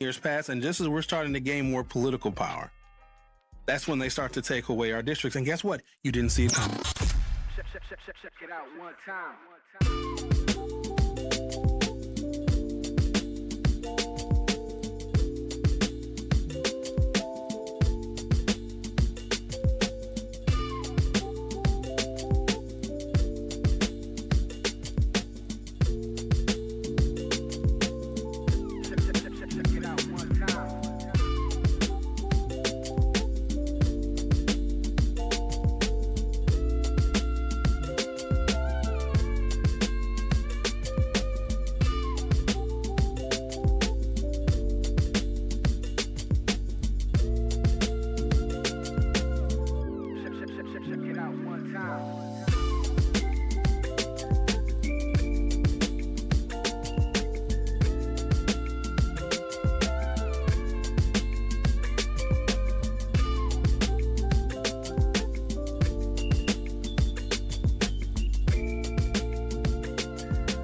Years pass, and just as we're starting to gain more political power, that's when they start to take away our districts. And guess what? You didn't see it coming. Check it out one time. Check it out one time. Check it out one time.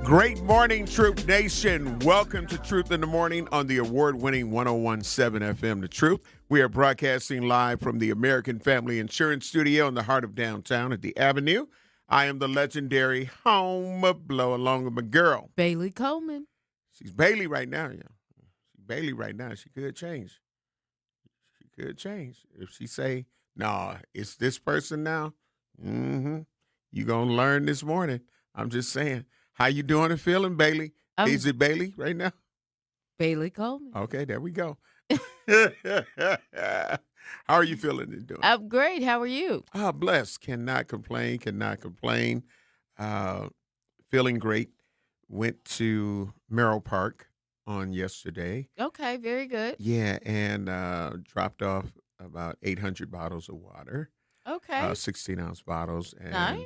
Great morning, Troop Nation. Welcome to Truth in the Morning on the award-winning 101.7 FM The Truth. We are broadcasting live from the American Family Insurance Studio in the heart of downtown at the Avenue. I am the legendary Home Blow along with my girl. Bailey Coleman. She's Bailey right now, yeah. She's Bailey right now. She could change. She could change. If she say, nah, it's this person now, you're going to learn this morning. I'm just saying. How you doing and feeling, Bailey? Is it Bailey right now? Bailey Coleman. Okay, there we go. How are you feeling and doing? I'm great. How are you? Blessed. Cannot complain. Feeling great. Went to Merrill Park on yesterday. Okay, very good. Yeah, and dropped off about 800 bottles of water. Okay. 16-ounce bottles. And, Nice.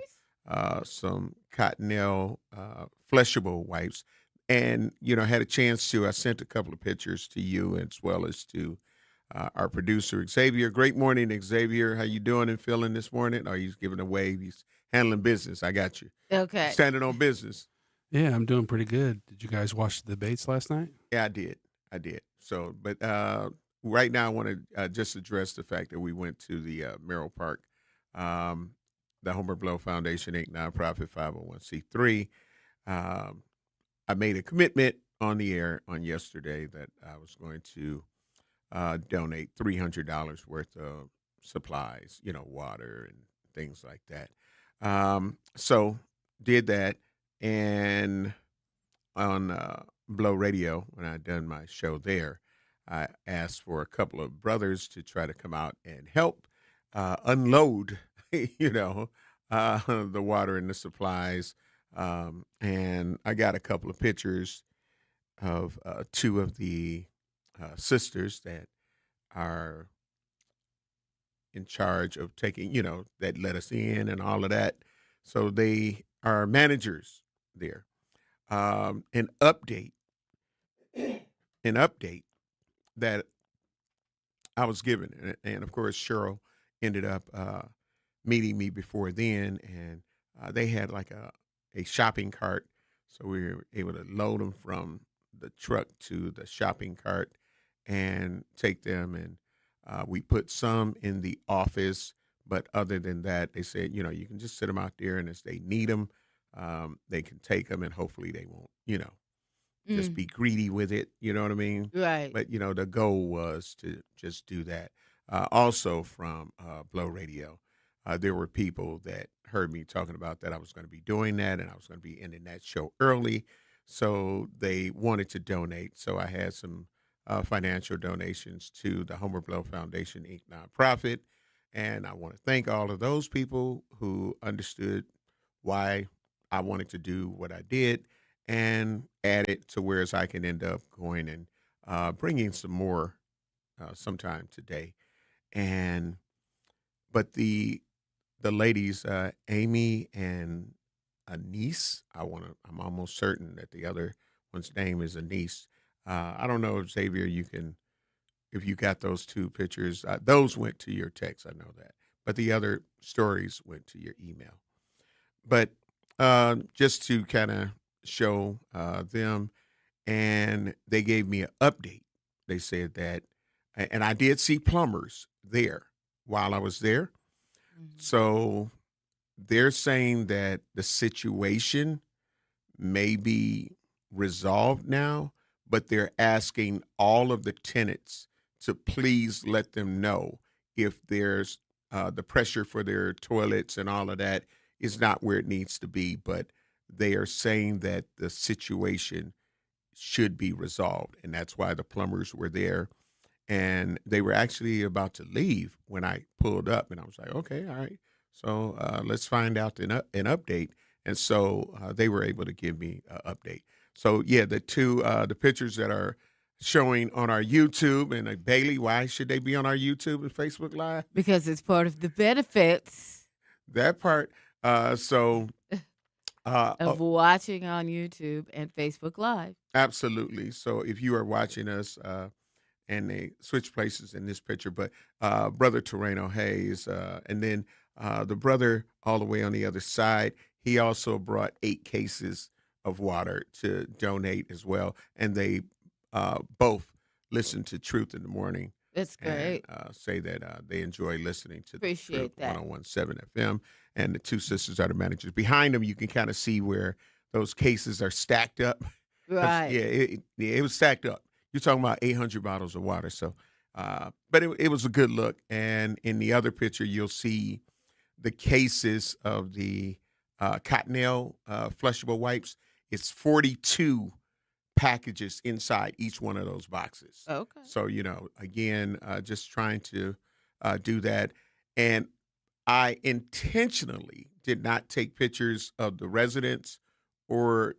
some Cottonelle flushable wipes. And, had a chance to, I sent a couple of pictures to you as well as to our producer, Xavier. Great morning, Xavier. How you doing and feeling this morning? Are you giving away? He's handling business. I got you. Okay. Standing on business. Yeah, I'm doing pretty good. Did you guys watch the debates last night? Yeah, I did. So, but right now I want to just address the fact that we went to the Merrill Park, the Homer Blow Foundation, Inc. nonprofit 501c3. I made a commitment on the air on yesterday that I was going to donate $300 worth of supplies, water and things like that. So did that, and on Blow Radio, when I done my show there, I asked for a couple of brothers to try to come out and help unload, the water and the supplies. And I got a couple of pictures of two of the sisters that are in charge of taking, that let us in and all of that. So they are managers there. An update that I was given. And of course, Cheryl ended up meeting me before then, and they had like a shopping cart. So we were able to load them from the truck to the shopping cart and take them. And we put some in the office. But other than that, they said, you can just sit them out there, and as they need them, they can take them, and hopefully they won't, just be greedy with it. You know what I mean? Right. But, the goal was to just do that. Also from Blow Radio, there were people that heard me talking about that I was going to be doing that, and I was going to be ending that show early. So they wanted to donate. So I had some financial donations to the Homer Blow Foundation, Inc. nonprofit. And I want to thank all of those people who understood why I wanted to do what I did and add it to whereas I can end up going and bringing some more sometime today. But the ladies, Amy and Anise, I'm almost certain that the other one's name is Anise. I don't know if Xavier, if you got those two pictures, those went to your text. I know that, but the other stories went to your email. But just to kind of show them, and they gave me an update they said that, and I did see plumbers there while I was there. Mhm. So they're saying that the situation may be resolved now, but they're asking all of the tenants to please let them know if there's the pressure for their toilets and all of that is not where it needs to be. But they are saying that the situation should be resolved. And that's why the plumbers were there. And they were actually about to leave when I pulled up. And I was like, okay, all right. So let's find out an update. And so they were able to give me an update. So, yeah, the pictures that are showing on our YouTube and Bailey, why should they be on our YouTube and Facebook Live? Because it's part of the benefits That part. So, of watching on YouTube and Facebook Live. absolutely. So if you are watching us, and they switch places in this picture, but Brother Toreno Hayes, and then the brother all the way on the other side, he also brought 8 cases of water to donate as well. And they both listen to Truth in the Morning That's and great. say that they enjoy listening to the Appreciate Truth that. 101.7 FM. And the two sisters are the managers. Behind them, you can kind of see where those cases are stacked up. 'Cause, Right. yeah, it was stacked up. You're talking about 800 bottles of water. So, but it was a good look. And in the other picture, you'll see the cases of the Cottonelle flushable wipes. It's 42 packages inside each one of those boxes. Okay. So, again, just trying to do that. And I intentionally did not take pictures of the residents or,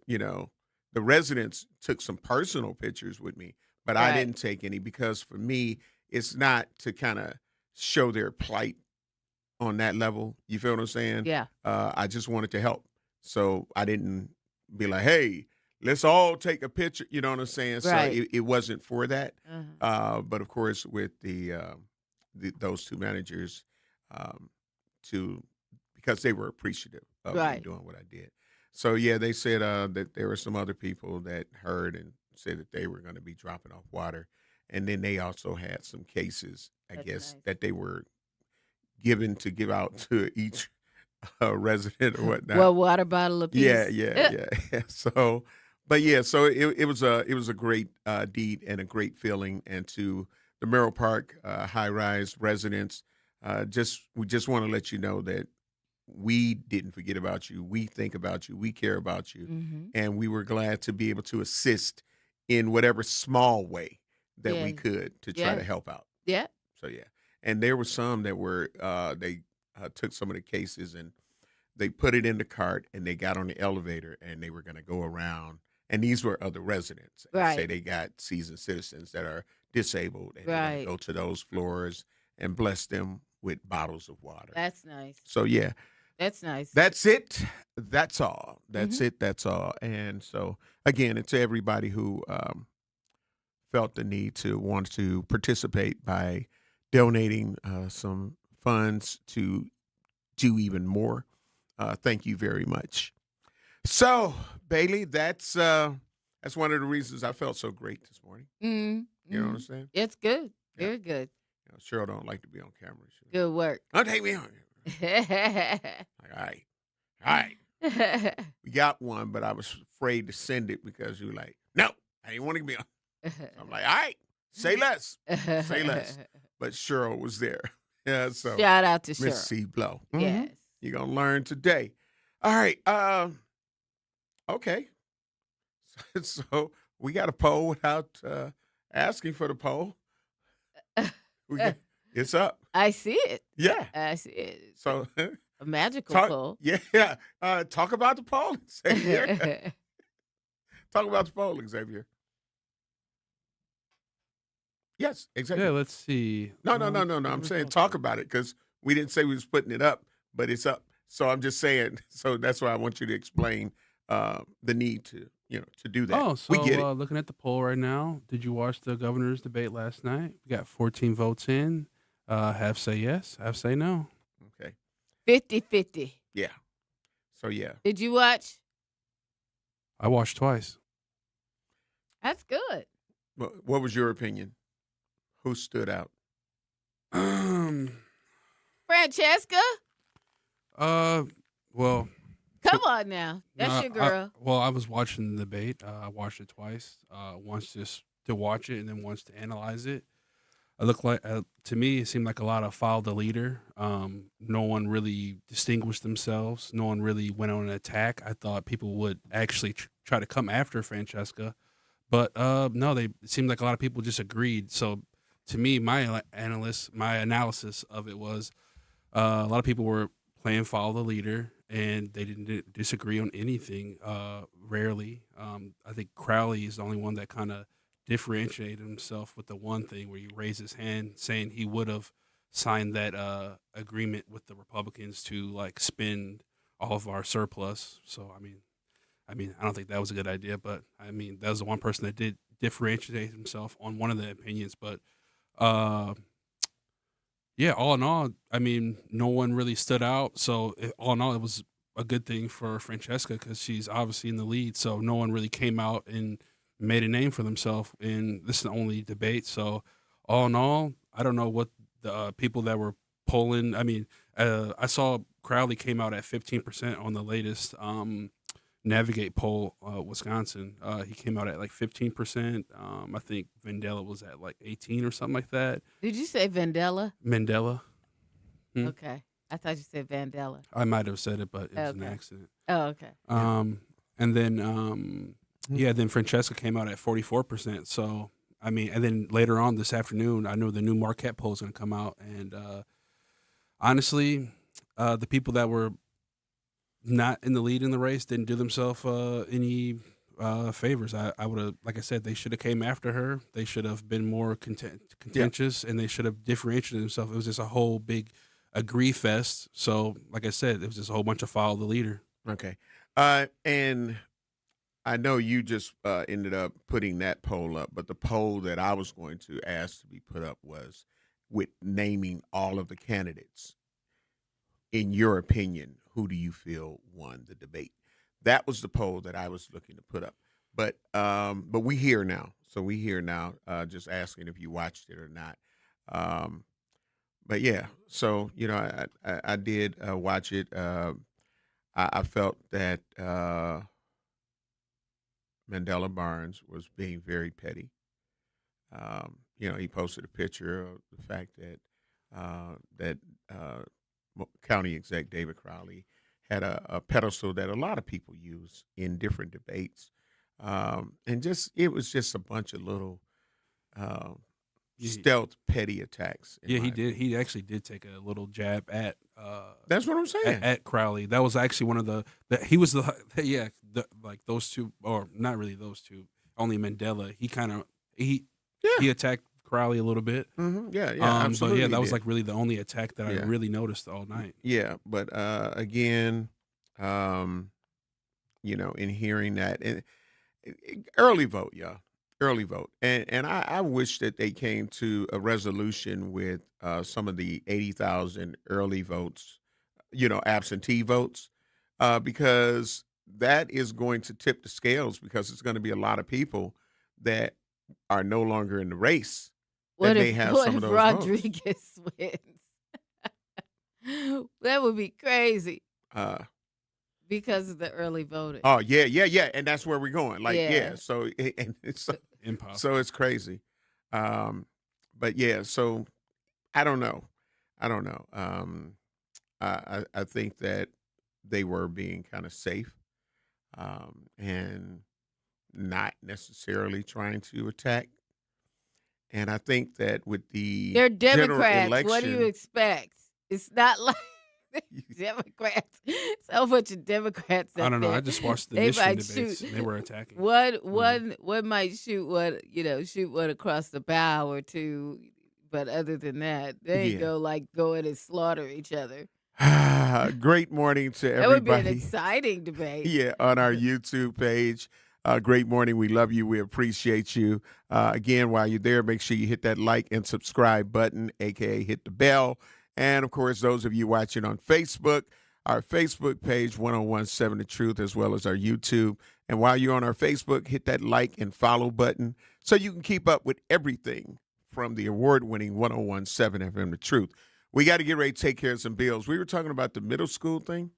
the residents took some personal pictures with me, but I Right. didn't take any because for me, it's not to kind of show their plight on that level. You feel what I'm saying? Yeah. I just wanted to help. So I didn't be like, hey, let's all take a picture. You know what I'm saying? So Right. it wasn't for that. Uh-huh. But of course, with those two managers, because they were appreciative of me Right. doing what I did. So yeah, they said that there were some other people that heard and said that they were going to be dropping off water, and then they also had some cases, I That's guess, nice. that they were given to give out to each resident or whatnot. Well, water bottle apiece. Yeah. So, but yeah, so it was a great deed and a great feeling, and to the Merrill Park high rise residents, we just want to let you know that we didn't forget about you. We think about you. We care about you, Mm-hmm. and we were glad to be able to assist in whatever small way that we Yeah. could to try to Yeah. help out. Yeah. So yeah, and there were some that were they took some of the cases and they put it in the cart and they got on the elevator and they were going to go around. And these were other residents. And say Right. they got seasoned citizens that are disabled and they're going to Right. go to those floors and bless them with bottles of water. That's nice. So yeah, That's nice. that's it. That's all. That's Mhm. it. That's all. And so again, it's everybody who felt the need to want to participate by donating some funds to do even more. Thank you very much. So, Bailey, that's one of the reasons I felt so great this morning. Mm-hmm. You know what I'm saying? It's good. Yeah. Very good. Cheryl don't like to be on camera. Good work. Don't take me on. Like, all right. We got one, but I was afraid to send it because you were like, no, I didn't want to be on. I'm like, all right, say less. Say less. But Cheryl was there. Yeah, so Shout out to Miss Cheryl. C. Blow. Mhm. Yes. You're going to learn today. All right. Okay. So we got a poll without asking for the poll. It's up. I see it. Yeah. I see it. So A magical talk, poll. yeah. Talk about the poll, Xavier. Talk about the poll, Xavier. Yes, exactly. Yeah, let's see. No. I'm saying talk about it because we didn't say we was putting it up, but it's up. So I'm just saying. So that's why I want you to explain the need to do that. Oh, so we get it. looking at the poll right now, did you watch the governor's debate last night? We got 14 votes in. Half say yes, half say no. Okay. 50-50. Yeah. So yeah. Did you watch? I watched twice. That's good. What was your opinion? Who stood out? Francesca, Well, come on now. That's your girl. I was watching the debate. I watched it twice. Once just to watch it, and then once to analyze it. It looked like to me, it seemed like a lot of follow the leader. No one really distinguished themselves. No one really went on an attack. I thought people would actually try to come after Francesca, but no, it seemed like a lot of people just agreed. So to me, my analysis of it was a lot of people were playing follow the leader, and they didn't disagree on anything. Rarely, I think Crowley is the only one that kind of differentiated himself with the one thing where he raised his hand, saying he would have signed that agreement with the Republicans to like spend all of our surplus. So I don't think that was a good idea, but I mean that was the one person that did differentiate himself on one of the opinions. But yeah, all in all, I mean, no one really stood out. So all in all, it was a good thing for Francesca because she's obviously in the lead. So no one really came out and made a name for themselves. And this is the only debate. So all in all, I don't know what the people that were polling. I mean, I saw Crowley came out at 15% on the latest Navigate poll, Wisconsin. He came out at like 15%. I think Vandella was at like 18 or something like that. Did you say Vandella? Mandela. Okay. I thought you said Vandella. I might have said it, but it was an accident. Oh, okay. And then then Francesca came out at 44%. So I mean, and then later on this afternoon, I know the new Marquette poll is going to come out, and honestly, the people that were not in the lead in the race didn't do themselves any favors. I would have, like I said, they should have came after her. They should have been more contentious, and they should have differentiated themselves. It was just a whole big agree fest. So, like I said, it was just a whole bunch of follow the leader. Okay. And I know you just ended up putting that poll up, but the poll that I was going to ask to be put up was with naming all of the candidates. In your opinion, who do you feel won the debate? That was the poll that I was looking to put up. But we here now. So we here now, just asking if you watched it or not. But yeah, so, you know, I did watch it. I felt that Mandela Barnes was being very petty. You know, he posted a picture of the fact that County Exec David Crowley had a pedestal that a lot of people use in different debates, and it was just a bunch of little stealth petty attacks. Yeah, he did. He actually did take a little jab at. That's what I'm saying. At Crowley, that was actually one of he was like those two, or not really those two. Only Mandela. He attacked Crowley a little bit. Mm-hmm. Yeah, absolutely. But yeah, that was like really the only attack that I really noticed all night. Yeah, but again, you know, in hearing that, and early vote, early vote, and I wish that they came to a resolution with some of the 80,000 early votes, you know, absentee votes, because that is going to tip the scales, because it's going to be a lot of people that are no longer in the race. What if Rodriguez wins? That would be crazy. Because of the early voting. Oh yeah, and that's where we're going. Like so and it's impossible. So it's crazy. But yeah, so I don't know. I think that they were being kind of safe, and not necessarily trying to attack. And I think that with they're Democrats. Election, what do you expect? It's not like Democrats. So much of Democrats. I don't know. I just watched the Michigan debates, and they were attacking. One might shoot one across the bow or two, but other than that, they ain't go in and slaughter each other. Great morning to everybody. That would be an exciting debate. Yeah, on our YouTube page. Great morning. We love you. We appreciate you. Again, while you're there, make sure you hit that like and subscribe button, a.k.a. hit the bell. And, of course, those of you watching on Facebook, our Facebook page, 1017 The Truth, as well as our YouTube. And while you're on our Facebook, hit that like and follow button so you can keep up with everything from the award-winning 101.7 FM, The Truth. We got to get ready to take care of some bills. We were talking about the middle school thing.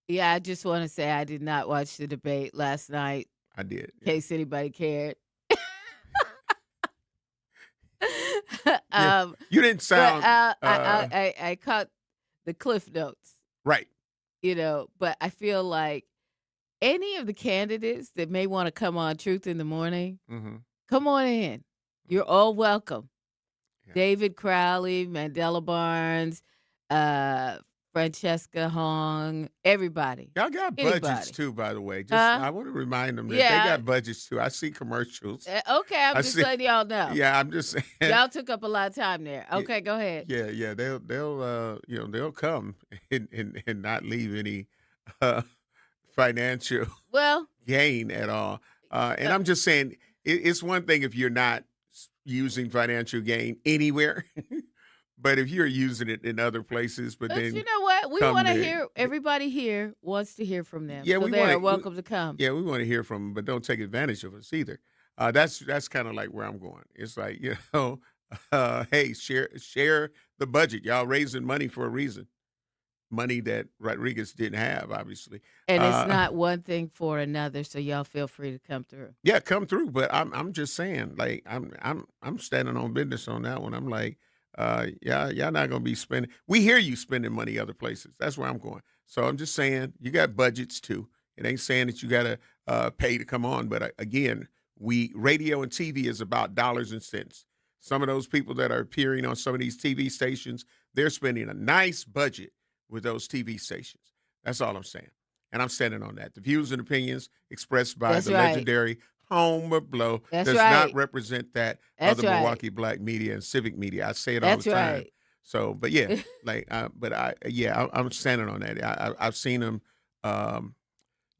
Yeah, I just want to say I did not watch the debate last night. I did. In case anybody cared. You didn't sound. I caught the cliff notes. Right. But I feel like any of the candidates that may want to come on Truth in the Morning, come on in. You're all welcome. Yeah. David Crowley, Mandela Barnes, Francesca Hong, everybody. Y'all got budgets too, by the way. I want to remind them that they got budgets too. I see commercials. Okay, I'm just letting y'all know. Yeah, I'm just saying. Y'all took up a lot of time there. Okay, go ahead. Yeah, they'll come and not leave any financial gain at all. And I'm just saying, it's one thing if you're not using financial gain anywhere. But if you're using it in other places, but then you know what? We want to hear, everybody here wants to hear from them. Yeah, so they're welcome to come. Yeah, we want to hear from them, but don't take advantage of us either. That's kind of like where I'm going. It's like, hey, share the budget. Y'all raising money for a reason. Money that Rodriguez didn't have, obviously. And it's not one thing for another, so y'all feel free to come through. Yeah, come through. But I'm just saying, like, I'm standing on business on that one. I'm like, y'all not gonna be spending. We hear you spending money other places. That's where I'm going. So I'm just saying, you got budgets too. It ain't saying that you gotta pay to come on, but again, radio and TV is about dollars and cents. Some of those people that are appearing on some of these TV stations, they're spending a nice budget with those TV stations. That's all I'm saying, and I'm standing on that. The views and opinions expressed by legendary Homer Blow does not represent that of the Milwaukee Black media and civic media. I say it all the time. Right. So, but yeah, I'm standing on that. I've seen them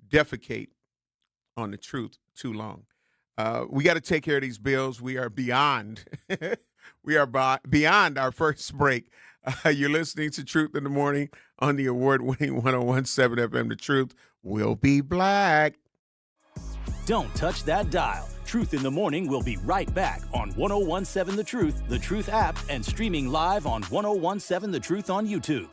defecate on the truth too long. We got to take care of these bills. We are beyond. Beyond our first break. You're listening to Truth in the Morning on the award-winning 101.7 FM. The Truth will be black. Don't touch that dial. Truth in the Morning will be right back on 101.7 The Truth app, and streaming live on 101.7 The Truth on YouTube.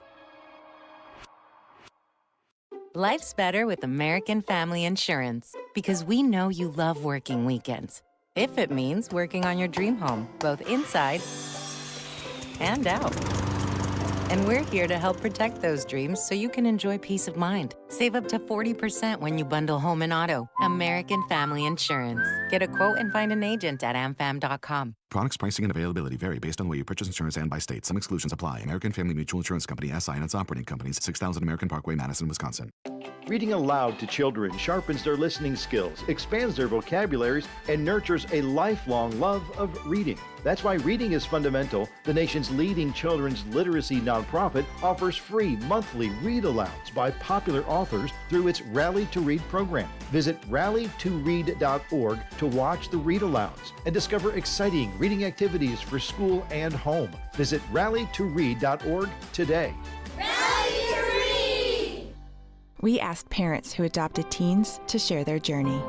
Life's better with American Family Insurance because we know you love working weekends. If it means working on your dream home, both inside and out. And we're here to help protect those dreams so you can enjoy peace of mind. Save up to 40% when you bundle home and auto. American Family Insurance. Get a quote and find an agent at amfam.com. Products, pricing, and availability vary based on where you purchase insurance and by state. Some exclusions apply. American Family Mutual Insurance Company, SI, and its operating companies, 6000 American Parkway, Madison, Wisconsin. Reading aloud to children sharpens their listening skills, expands their vocabularies, and nurtures a lifelong love of reading. That's why Reading is Fundamental, the nation's leading children's literacy nonprofit, offers free monthly read-alouds by popular authors through its Rally to Read program. Visit rallytoread.org to watch the read-alouds and discover exciting reading activities for school and home. Visit rallytoread.org today. Rally to Read! We asked parents who adopted teens to share their journey.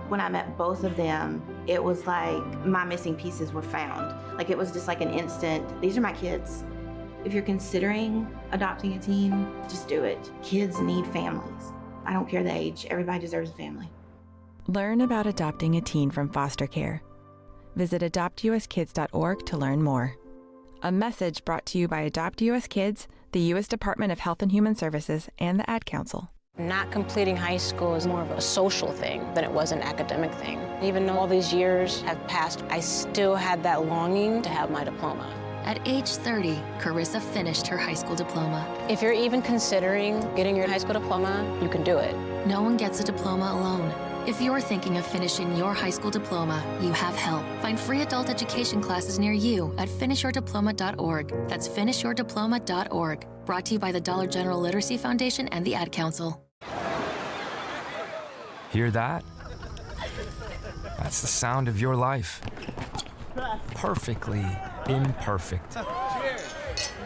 When I met both of them, it was like my missing pieces were found. Like it was just like an instant, these are my kids. If you're considering adopting a teen, just do it. Kids need families. I don't care the age, everybody deserves a family. Learn about adopting a teen from foster care. Visit adoptuskids.org to learn more. A message brought to you by Adopt US Kids, the U.S. Department of Health and Human Services, and the Ad Council. Not completing high school is more of a social thing than it was an academic thing. Even though all these years have passed, I still had that longing to have my diploma. At age 30, Carissa finished her high school diploma. If you're even considering getting your high school diploma, you can do it. No one gets a diploma alone. If you're thinking of finishing your high school diploma, you have help. Find free adult education classes near you at finishyourdiploma.org. That's finishyourdiploma.org. Brought to you by the Dollar General Literacy Foundation and the Ad Council. Hear that? That's the sound of your life. Perfectly imperfect.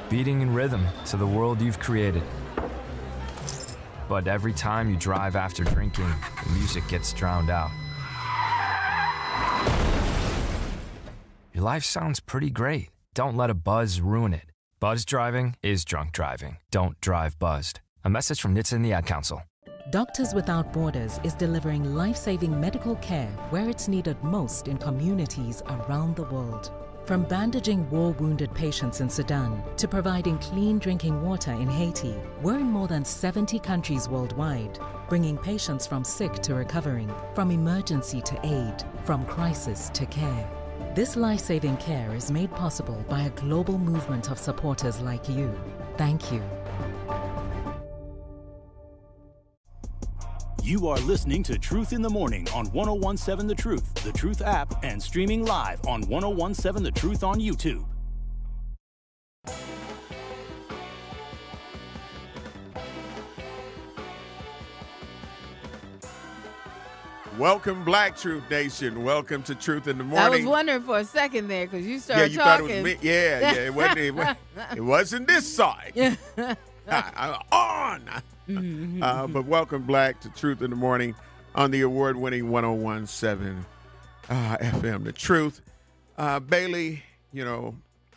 Beating in rhythm to the world you've created. But every time you drive after drinking, the music gets drowned out. Your life sounds pretty great. Don't let a buzz ruin it. Buzz driving is drunk driving. Don't drive buzzed. A message from NHTSA and the Ad Council. Doctors Without Borders is delivering life-saving medical care where it's needed most in communities around the world. From bandaging war-wounded patients in Sudan to providing clean drinking water in Haiti, we're in more than 70 countries worldwide, bringing patients from sick to recovering, from emergency to aid, from crisis to care. This life-saving care is made possible by a global movement of supporters like you. Thank you. You are listening to Truth in the Morning on 1017 The Truth app, and streaming live on 1017 The Truth on YouTube. Welcome, Black Truth Nation. Welcome to Truth in the Morning. I was wondering for a second there because you started talking. talking. Thought it was me. Yeah. It wasn't this side. I'm on. But welcome, Black, to Truth in the Morning on the award-winning 1017 FM. The Truth. Bailey, we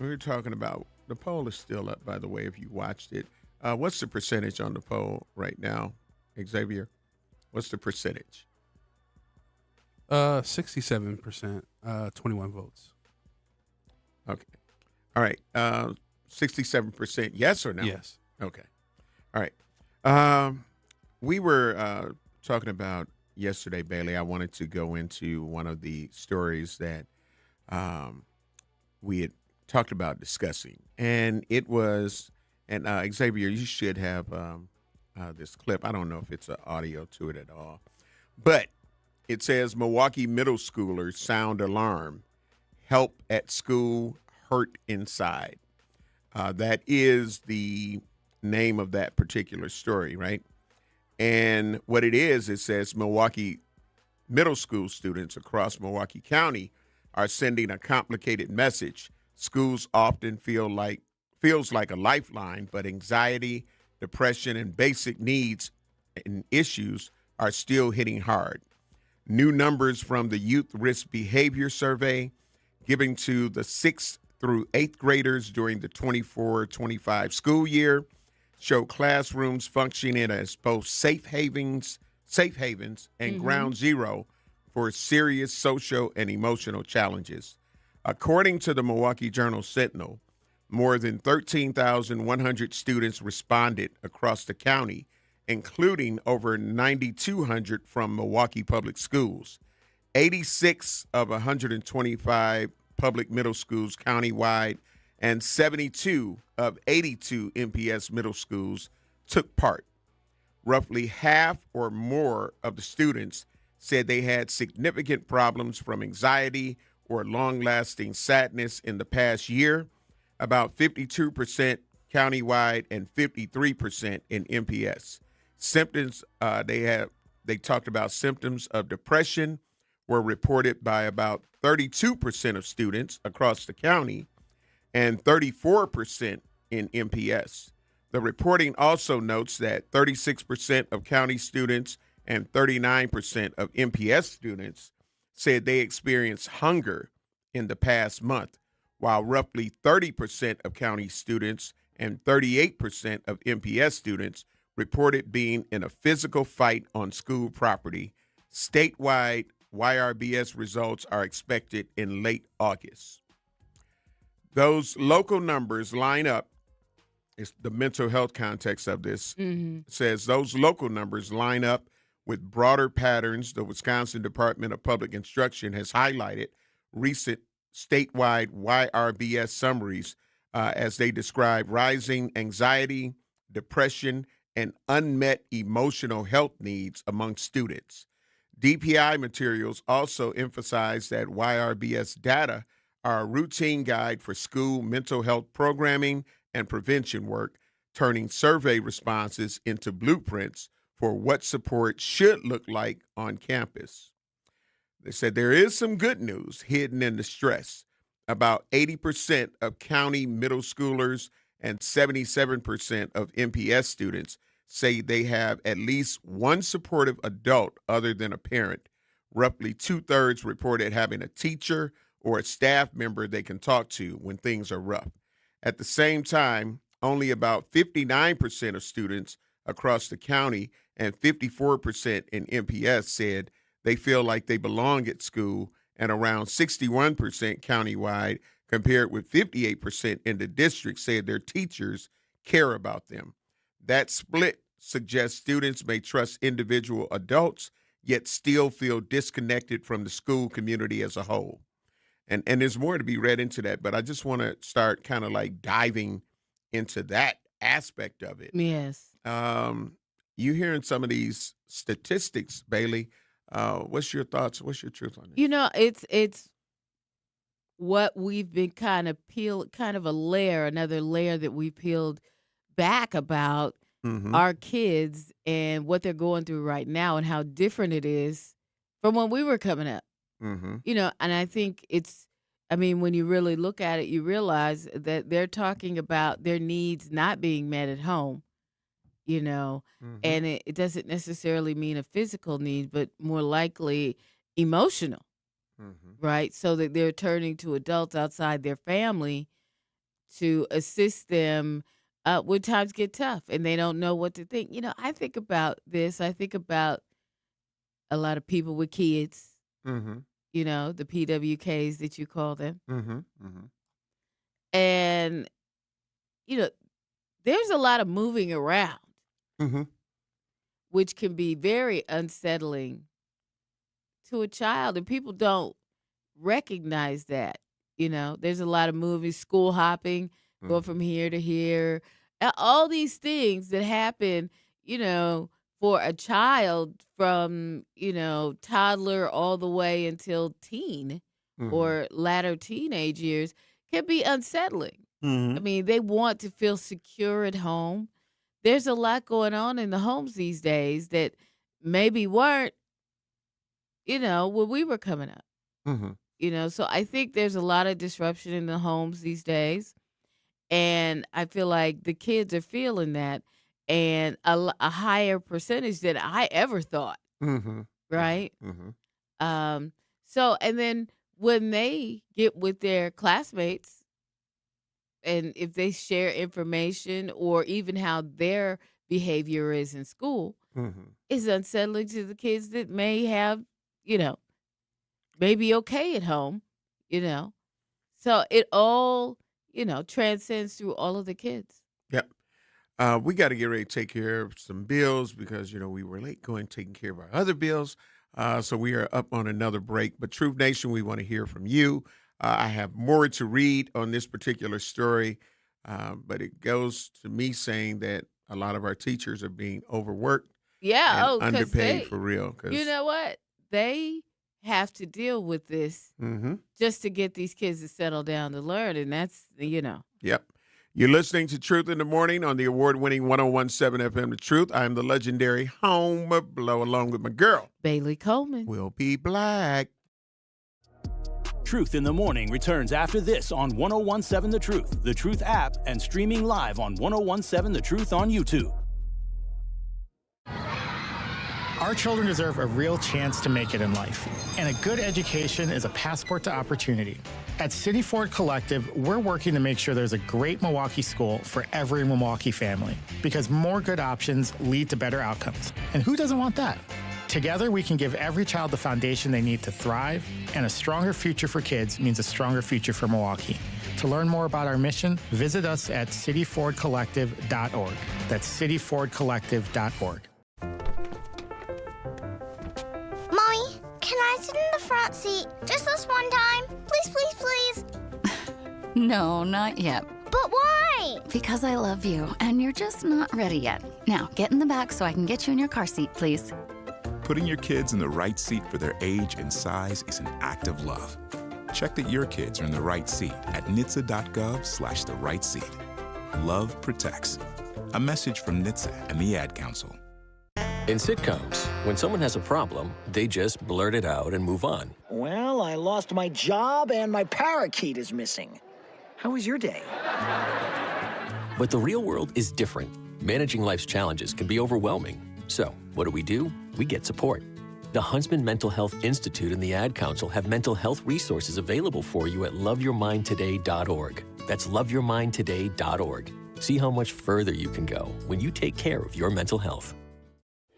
were talking about, the poll is still up, by the way, if you watched it. What's the percentage on the poll right now, Xavier? What's the percentage? 67%, 21 votes. Okay. All right. 67% yes or no? Yes. Okay. All right. We were talking about yesterday, Bailey. I wanted to go into one of the stories that we had talked about discussing. And it was, and Xavier, you should have this clip. I don't know if it's an audio to it at all. But it says Milwaukee middle schoolers sound alarm. Help at school, hurt inside. That is the name of that particular story, right? And what it is, it says Milwaukee middle school students across Milwaukee County are sending a complicated message. Schools often feels like a lifeline, but anxiety, depression, and basic needs and issues are still hitting hard. New numbers from the Youth Risk Behavior Survey given to the 6th through 8th graders during the 24-25 school year show classrooms functioning as both safe havens and ground zero for serious social and emotional challenges. According to the Milwaukee Journal-Sentinel, more than 13,100 students responded across the county, including over 9,200 from Milwaukee Public Schools. 86 of 125 public middle schools countywide and 72 of 82 MPS middle schools took part. Roughly half or more of the students said they had significant problems from anxiety or long-lasting sadness in the past year, about 52% countywide and 53% in MPS. Symptoms they talked about symptoms of depression were reported by about 32% of students across the county and 34% in MPS. The reporting also notes that 36% of county students and 39% of MPS students said they experienced hunger in the past month, while roughly 30% of county students and 38% of MPS students reported being in a physical fight on school property. Statewide YRBS results are expected in late August. Those local numbers line up. It's the mental health context of this. Says those local numbers line up with broader patterns the Wisconsin Department of Public Instruction has highlighted recent statewide YRBS summaries as they describe rising anxiety, depression, and unmet emotional health needs among students. DPI materials also emphasize that YRBS data are a routine guide for school mental health programming and prevention work, turning survey responses into blueprints for what support should look like on campus. They said there is some good news hidden in the stress. About 80% of county middle schoolers and 77% of MPS students say they have at least one supportive adult other than a parent. Roughly 2/3 reported having a teacher or a staff member they can talk to when things are rough. At the same time, only about 59% of students across the county and 54% in MPS said they feel like they belong at school, and around 61% countywide, compared with 58% in the district, said their teachers care about them. That split suggests students may trust individual adults, yet still feel disconnected from the school community as a whole. And there's more to be read into that, but I just want to start kind of like diving into that aspect of it. Yes. You hearing some of these statistics, Bailey. What's your thoughts? What's your truth on this? You know, it's what we've been kind of another layer that we peeled back about our kids and what they're going through right now and how different it is from when we were coming up. You know, and I think when you really look at it, you realize that they're talking about their needs not being met at home, you know, and it doesn't necessarily mean a physical need, but more likely emotional, right? So that they're turning to adults outside their family to assist them when times get tough and they don't know what to think. You know, I think about this. I think about a lot of people with kids. You know, the PWKs that you call them. And, you know, there's a lot of moving around, which can be very unsettling to a child. And people don't recognize that. You know, there's a lot of movies, school hopping, going from here to here. All these things that happen, you know, for a child from, you know, toddler all the way until teen or latter teenage years can be unsettling. I mean, they want to feel secure at home. There's a lot going on in the homes these days that maybe weren't, you know, when we were coming up. You know, so I think there's a lot of disruption in the homes these days. And I feel like the kids are feeling that. And a higher percentage than I ever thought, right? So, and then when they get with their classmates, and if they share information or even how their behavior is in school, is unsettling to the kids that may have, you know, maybe okay at home, you know. So it all, you know, transcends through all of the kids. Yep. We got to get ready to take care of some bills because, you know, we were late taking care of our other bills. So we are up on another break. But Truth Nation, we want to hear from you. I have more to read on this particular story, but it goes to me saying that a lot of our teachers are being overworked and underpaid for real. You know what? They have to deal with this just to get these kids to settle down to learn. And that's, you know. Yep. You're listening to Truth in the Morning on the award-winning 101.7 FM The Truth. I am the legendary Homer Blow along with my girl, Bailey Coleman. We'll be black. Truth in the Morning returns after this on 101.7 The Truth app, and streaming live on 101.7 The Truth on YouTube. Our children deserve a real chance to make it in life, and a good education is a passport to opportunity. At City Ford Collective, we're working to make sure there's a great Milwaukee school for every Milwaukee family, because more good options lead to better outcomes. And who doesn't want that? Together, we can give every child the foundation they need to thrive, and a stronger future for kids means a stronger future for Milwaukee. To learn more about our mission, visit us at cityfordcollective.org. That's cityfordcollective.org. Mommy, can I sit in the front seat just this one time? Please, please, please. No, not yet. But why? Because I love you, and you're just not ready yet. Now, get in the back so I can get you in your car seat, please. Putting your kids in the right seat for their age and size is an act of love. Check that your kids are in the right seat at NHTSA.gov/the right seat. Love protects. A message from NHTSA and the Ad Council. In sitcoms, when someone has a problem, they just blurt it out and move on. Well, I lost my job and my parakeet is missing. How was your day? But the real world is different. Managing life's challenges can be overwhelming. So, what do? We get support. The Huntsman Mental Health Institute and the Ad Council have mental health resources available for you at loveyourmindtoday.org. That's loveyourmindtoday.org. See how much further you can go when you take care of your mental health.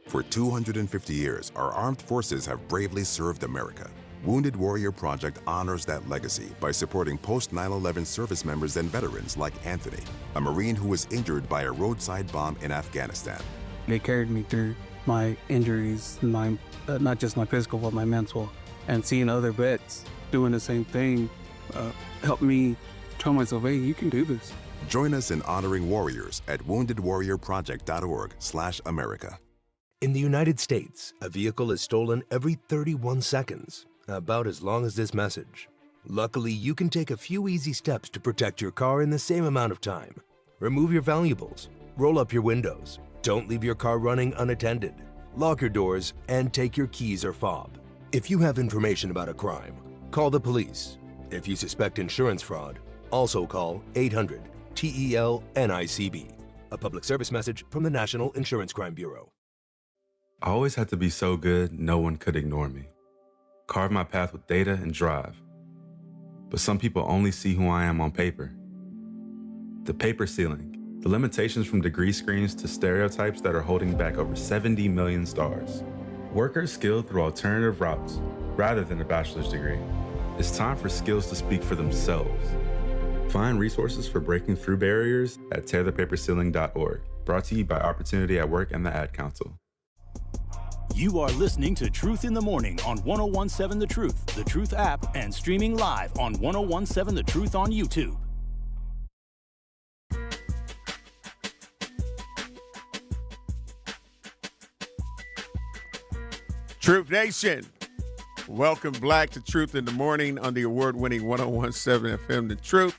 For 250 years, our armed forces have bravely served America. Wounded Warrior Project honors that legacy by supporting post-9/11 service members and veterans like Anthony, a Marine who was injured by a roadside bomb in Afghanistan. They carried me through my injuries, not just my physical, but my mental. And seeing other vets doing the same thing helped me tell myself, hey, you can do this. Join us in honoring warriors at woundedwarriorproject.org/America. In the United States, a vehicle is stolen every 31 seconds, about as long as this message. Luckily, you can take a few easy steps to protect your car in the same amount of time. Remove your valuables, roll up your windows, don't leave your car running unattended, lock your doors, and take your keys or fob. If you have information about a crime, call the police. If you suspect insurance fraud, also call 800-TEL-NICB. A public service message from the National Insurance Crime Bureau. I always had to be so good, no one could ignore me. Carve my path with data and drive. But some people only see who I am on paper. The paper ceiling, the limitations from degree screens to stereotypes that are holding back over 70 million stars. Workers skilled through alternative routes, rather than a bachelor's degree. It's time for skills to speak for themselves. Find resources for breaking through barriers at tearthepaperceiling.org. Brought to you by Opportunity at Work and the Ad Council. You are listening to Truth in the Morning on 1017 The Truth, The Truth app, and streaming live on 1017 The Truth on YouTube. Truth Nation, welcome back to Truth in the Morning on the award-winning 1017 FM The Truth.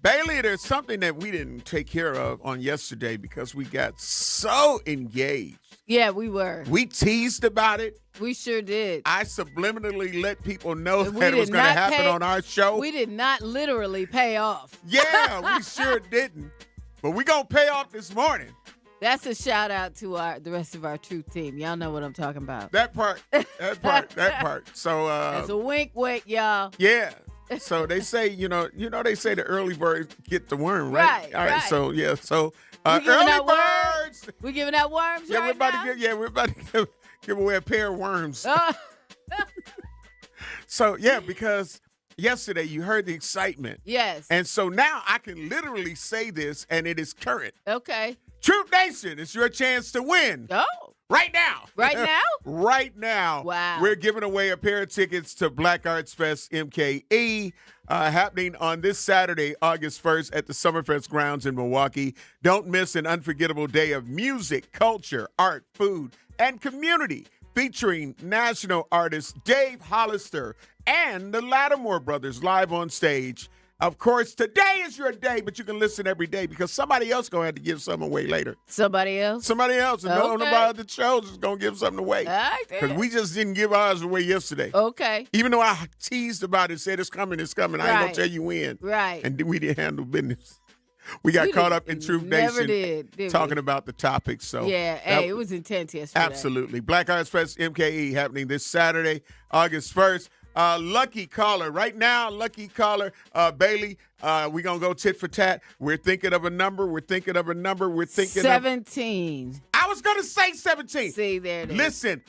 Bailey, there's something that we didn't take care of on yesterday because we got so engaged. Yeah, we were. We teased about it. We sure did. I subliminally let people know that it was going to happen on our show. We did not literally pay off. Yeah, we sure didn't. But we're going to pay off this morning. That's a shout out to the rest of our Truth team. Y'all know what I'm talking about. That part. So that's a wink, y'all. Yeah. So they say, they say the early birds get the worm, right? All right. So yeah. So early birds. We giving out worms. Yeah, right we're about to give away a pair of worms. So yeah, because yesterday you heard the excitement. Yes. And so now I can literally say this, and it is current. Okay. Truth Nation, it's your chance to win. Oh. Right now. Right now? Right now. Wow. We're giving away a pair of tickets to Black Arts Fest MKE happening on this Saturday, August 1st at the Summerfest grounds in Milwaukee. Don't miss an unforgettable day of music, culture, art, food, and community featuring national artists Dave Hollister and the Lattimore Brothers live on stage. Of course, today is your day, but you can listen every day because somebody else going to have to give something away later. Somebody else? Somebody else. And none of the other shows is going to give something away. Because we just didn't give ours away yesterday. Okay. Even though I teased about it, said it's coming. I ain't going to tell you when. Right. And we didn't handle business. We got caught up in Truth Nation talking about the topics. So yeah, hey, it was intense yesterday. Absolutely. Black Arts Fest MKE happening this Saturday, August 1st. Lucky caller right now. Lucky caller, Bailey. We're going to go tit for tat. We're thinking of a number. We're thinking 17. I was going to say 17. See, there it is. Listen,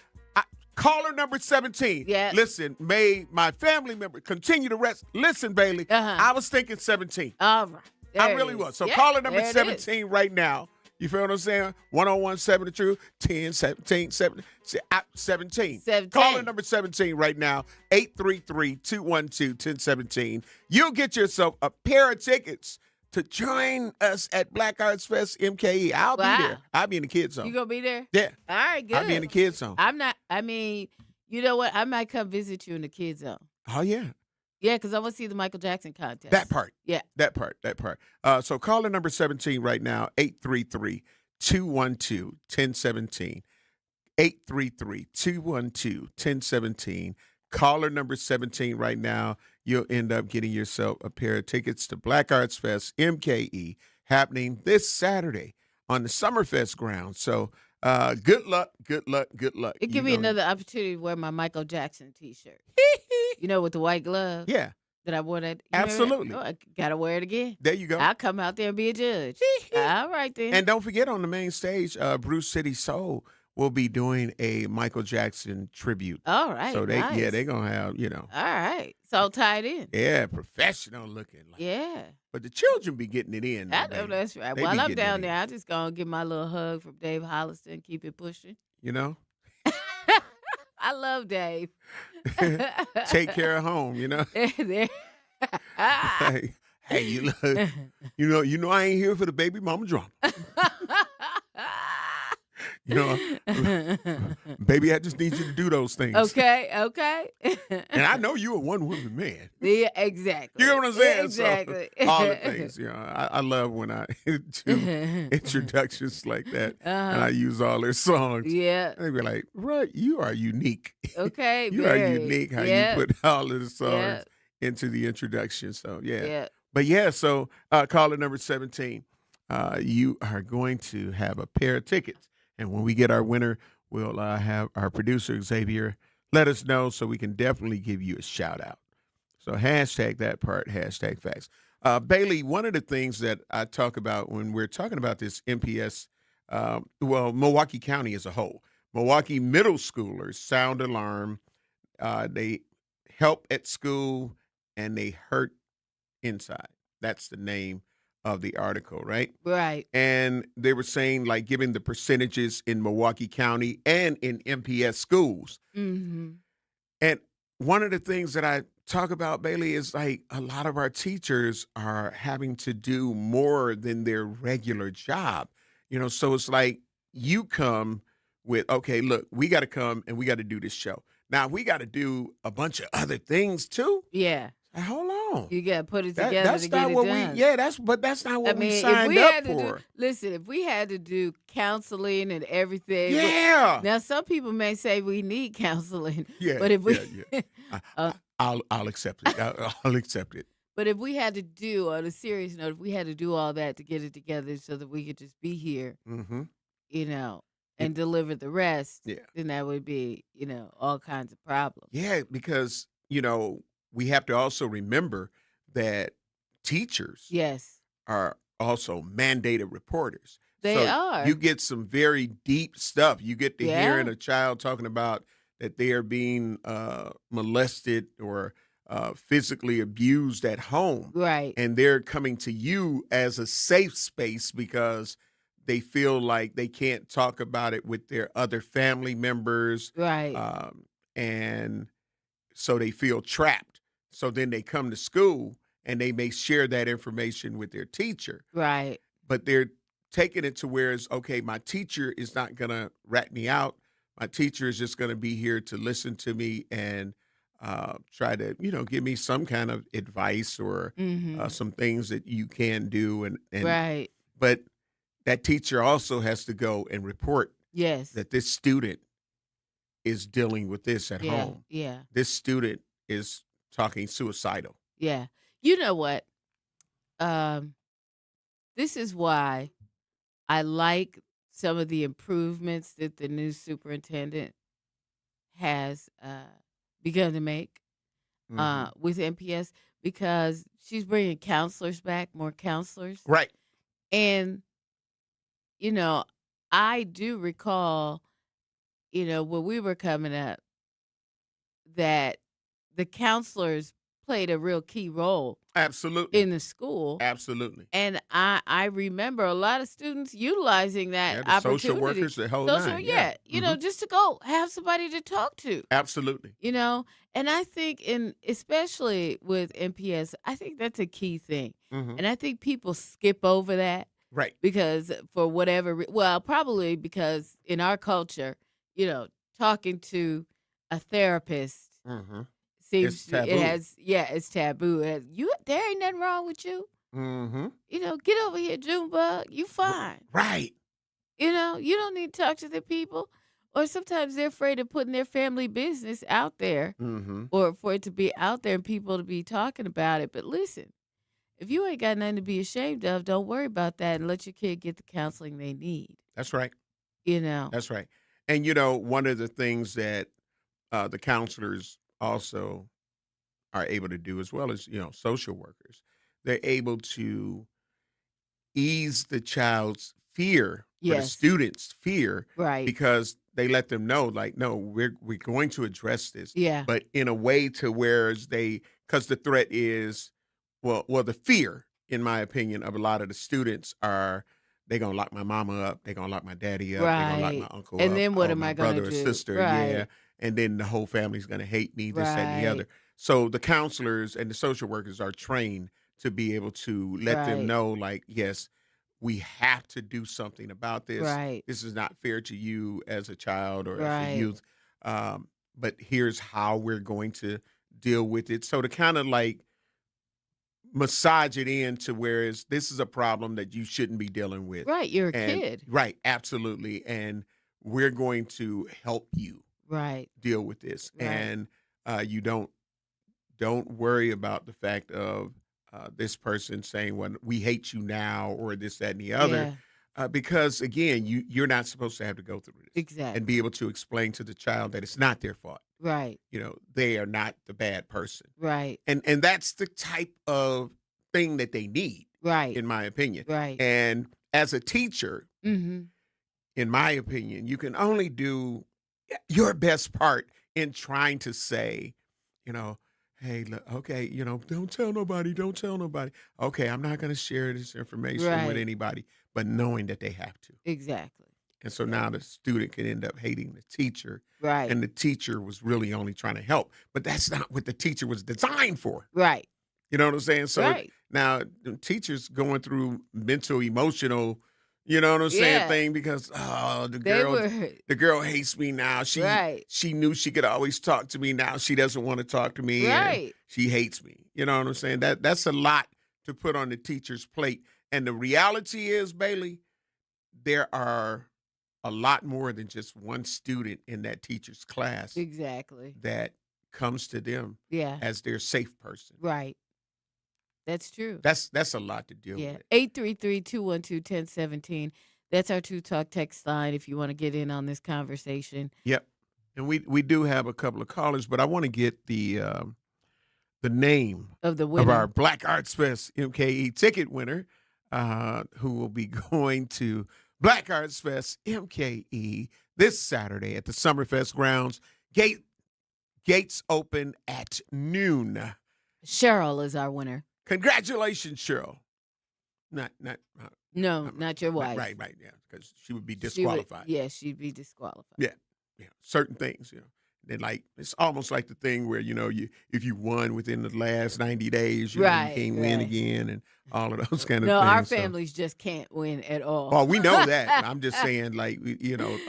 caller number 17. Yeah. Listen, may my family member continue to rest. Listen, Bailey, I was thinking 17. All right. I really was. So caller number 17 right now. You feel what I'm saying? 1017 The Truth, 10, 17, 17. Caller number 17 right now, 833-212-1017. You'll get yourself a pair of tickets to join us at Black Arts Fest MKE. I'll be there. I'll be in the kids zone. You going to be there? Yeah. All right, good. I'll be in the kids zone. You know what? I might come visit you in the kids zone. Oh, yeah. Yeah, because I want to see the Michael Jackson contest. That part. Yeah. That part. So caller number 17 right now, 833-212-1017. 833-212-1017. Caller number 17 right now. You'll end up getting yourself a pair of tickets to Black Arts Fest MKE happening this Saturday on the Summerfest grounds. So Good luck, good luck, good luck. It give me another opportunity to wear my Michael Jackson T-shirt. With the white glove. Yeah. That I wore that. Absolutely. I gotta wear it again. There you go. I'll come out there and be a judge. All right then. And don't forget, on the main stage, Bruce City Soul will be doing a Michael Jackson tribute. All right. So nice. they're gonna have, All right. It's all tied in. Yeah, professional looking. Yeah. But the children be getting it in. I know that's right. While I'm down there, I just gonna give my little hug from Dave Hollister and keep it pushing. I love Dave. Take care of home, Hey, you look, I ain't here for the baby mama drama. Baby, I just need you to do those things. Okay. And I know you're a one-woman man. Yeah, exactly. You know what I'm saying? Exactly. So, all the things. I love when I do introductions like that, and I use all their songs. Yeah. And they be like, right, you are unique. Okay. You are unique how you put all of the songs into the introduction. So, yeah. But, so caller number 17, you are going to have a pair of tickets. And when we get our winner, we'll have our producer, Xavier, let us know so we can definitely give you a shout out. So hashtag that part, hashtag facts. Bailey, one of the things that I talk about when we're talking about this MPS, Milwaukee County as a whole, Milwaukee middle schoolers sound alarm. They help at school and they hurt inside. That's the name of the article, right? Right. And they were saying, like, giving the percentages in Milwaukee County and in MPS schools. Mm-hmm. And one of the things that I talk about, Bailey, is like a lot of our teachers are having to do more than their regular job. So it's like you come with, okay, look, we got to come and we got to do this show. Now, we got to do a bunch of other things too. Yeah. Hold on. You got to put it together that's to not get what it done. that's not what we if signed we up had to for. Listen, if we had to do counseling and everything. Yeah. Now, some people may say we need counseling. Yeah. But if we, I'll accept it. I'll accept it. But if we had to do, on a serious note, if we had to do all that to get it together so that we could just be here, and deliver the rest, then that would be, all kinds of problems. Yeah, because, we have to also remember that teachers are also mandated reporters. They are. You get some very deep stuff. You get to hearing a child talking about that they are being molested or physically abused at home. Right. And they're coming to you as a safe space because they feel like they can't talk about it with their other family members. Right. And so they feel trapped. So then they come to school and they may share that information with their teacher. Right. But they're taking it to where it's, okay, my teacher is not going to rat me out. My teacher is just going to be here to listen to me and try to, give me some kind of advice or some things that you can do. And right. But that teacher also has to go and report that this student is dealing with this at home. Yeah. This student is talking suicidal. Yeah. You know what? This is why I like some of the improvements that the new superintendent has begun to make with MPS, because she's bringing counselors back, more counselors. Right. And, I do recall, when we were coming up, that the counselors played a real key role. Absolutely. In the school. Absolutely. And I remember a lot of students utilizing that the opportunity. social workers, the whole nine. Yeah. Just to go have somebody to talk to. Absolutely. And I think especially with MPS, I think that's a key thing. Mm-hmm. And I think people skip over that. Right. Because for whatever, probably because in our culture, talking to a therapist seems it's taboo. It's taboo. There ain't nothing wrong with you. Mm-hmm. Get over here, Junebug. You fine. Right. You don't need to talk to the people. Or sometimes they're afraid of putting their family business out there, or for it to be out there and people to be talking about it. But listen, if you ain't got nothing to be ashamed of, don't worry about that and let your kid get the counseling they need. That's right. That's right. And, one of the things that the counselors also are able to do, as well as, social workers, they're able to ease the child's fear, or the Yes. student's fear, Right. because they let them know, like, no, we're going to address this, Yeah. but in a way to where because the threat is, well, the fear, in my opinion, of a lot of the students are, they're gonna lock my mama up, they're gonna lock my daddy up, they're gonna lock my Right. uncle And up, then what or am my I gonna brother or do? sister, Right. yeah, and then the whole family's gonna hate me, this, that, and the Right. other. So the counselors and the social workers are trained to be able to let them Right. know, like, yes, we have to do something about this. Right. This is not fair to you as a child or as a Right. youth. But here's how we're going to deal with it. So to kind of like massage it into whereas this is a problem that you shouldn't be dealing with. Right. You're a And kid. right, absolutely. And we're going to help you Right. deal with this. Right. And you don't worry about the fact of this person saying, well, we hate you now, or this, that, and the other. Because again, you're not supposed to have to go through this. Exactly. And be able to explain to the child that it's not their fault. Right. They are not the bad person. Right. And that's the type of thing that they need, Right. in my opinion. Right. And as a teacher, Mm-hmm. in my opinion, you can only do your best part in trying to say, hey, look, okay, don't tell nobody. Okay, I'm not going to share this information with Right. anybody, but knowing that they have to. Exactly. And so now the student can end up hating the teacher. Right. And the teacher was really only trying to help. But that's not what the teacher was designed for. Right. You know what I'm saying? So Right. now the teacher's going through mental, emotional, you know what I'm saying, Yeah. thing because the They girl were the girl hates me now. Right. She knew she could always talk to me. Now she doesn't want to talk to me. and Right. she hates me. You know what I'm saying? That's a lot to put on the teacher's plate. And the reality is, Bailey, there are a lot more than just one student in that teacher's class Exactly. that comes to them Yeah. as their safe person. Right. That's true. That's a lot to deal Yeah. with. 833-212-1017. That's our True Talk text line if you want to get in on this conversation. Yep. And we do have a couple of callers, but I want to get the name Of the of winner. our Black Arts Fest MKE ticket winner, who will be going to Black Arts Fest MKE this Saturday at the Summerfest grounds. Gates open at noon. Cheryl is our winner. Congratulations, Cheryl. Not No, not your wife. right, yeah, because she would be She would- disqualified. yeah, she'd be disqualified. Yeah, certain things, Then it's almost like the thing where if you won within the last 90 days, you Right, can't win right. again, and all of those kind of No, things. our So- families just can't win at all. Well, we know that. I'm just saying, like,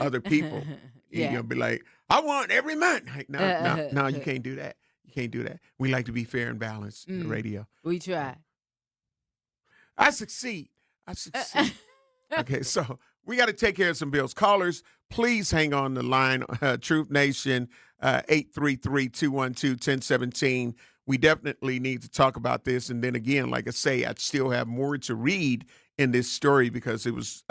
other people, Yeah. be like, I won every month. Like, no, you can't do that. You can't do that. We like to be fair and balanced in the radio. We try. I succeed. Okay, so we got to take care of some bills. Callers, please hang on the line. Truth Nation, 833-212-1017. We definitely need to talk about this. And then again, like I say, I still have more to read in this story because it was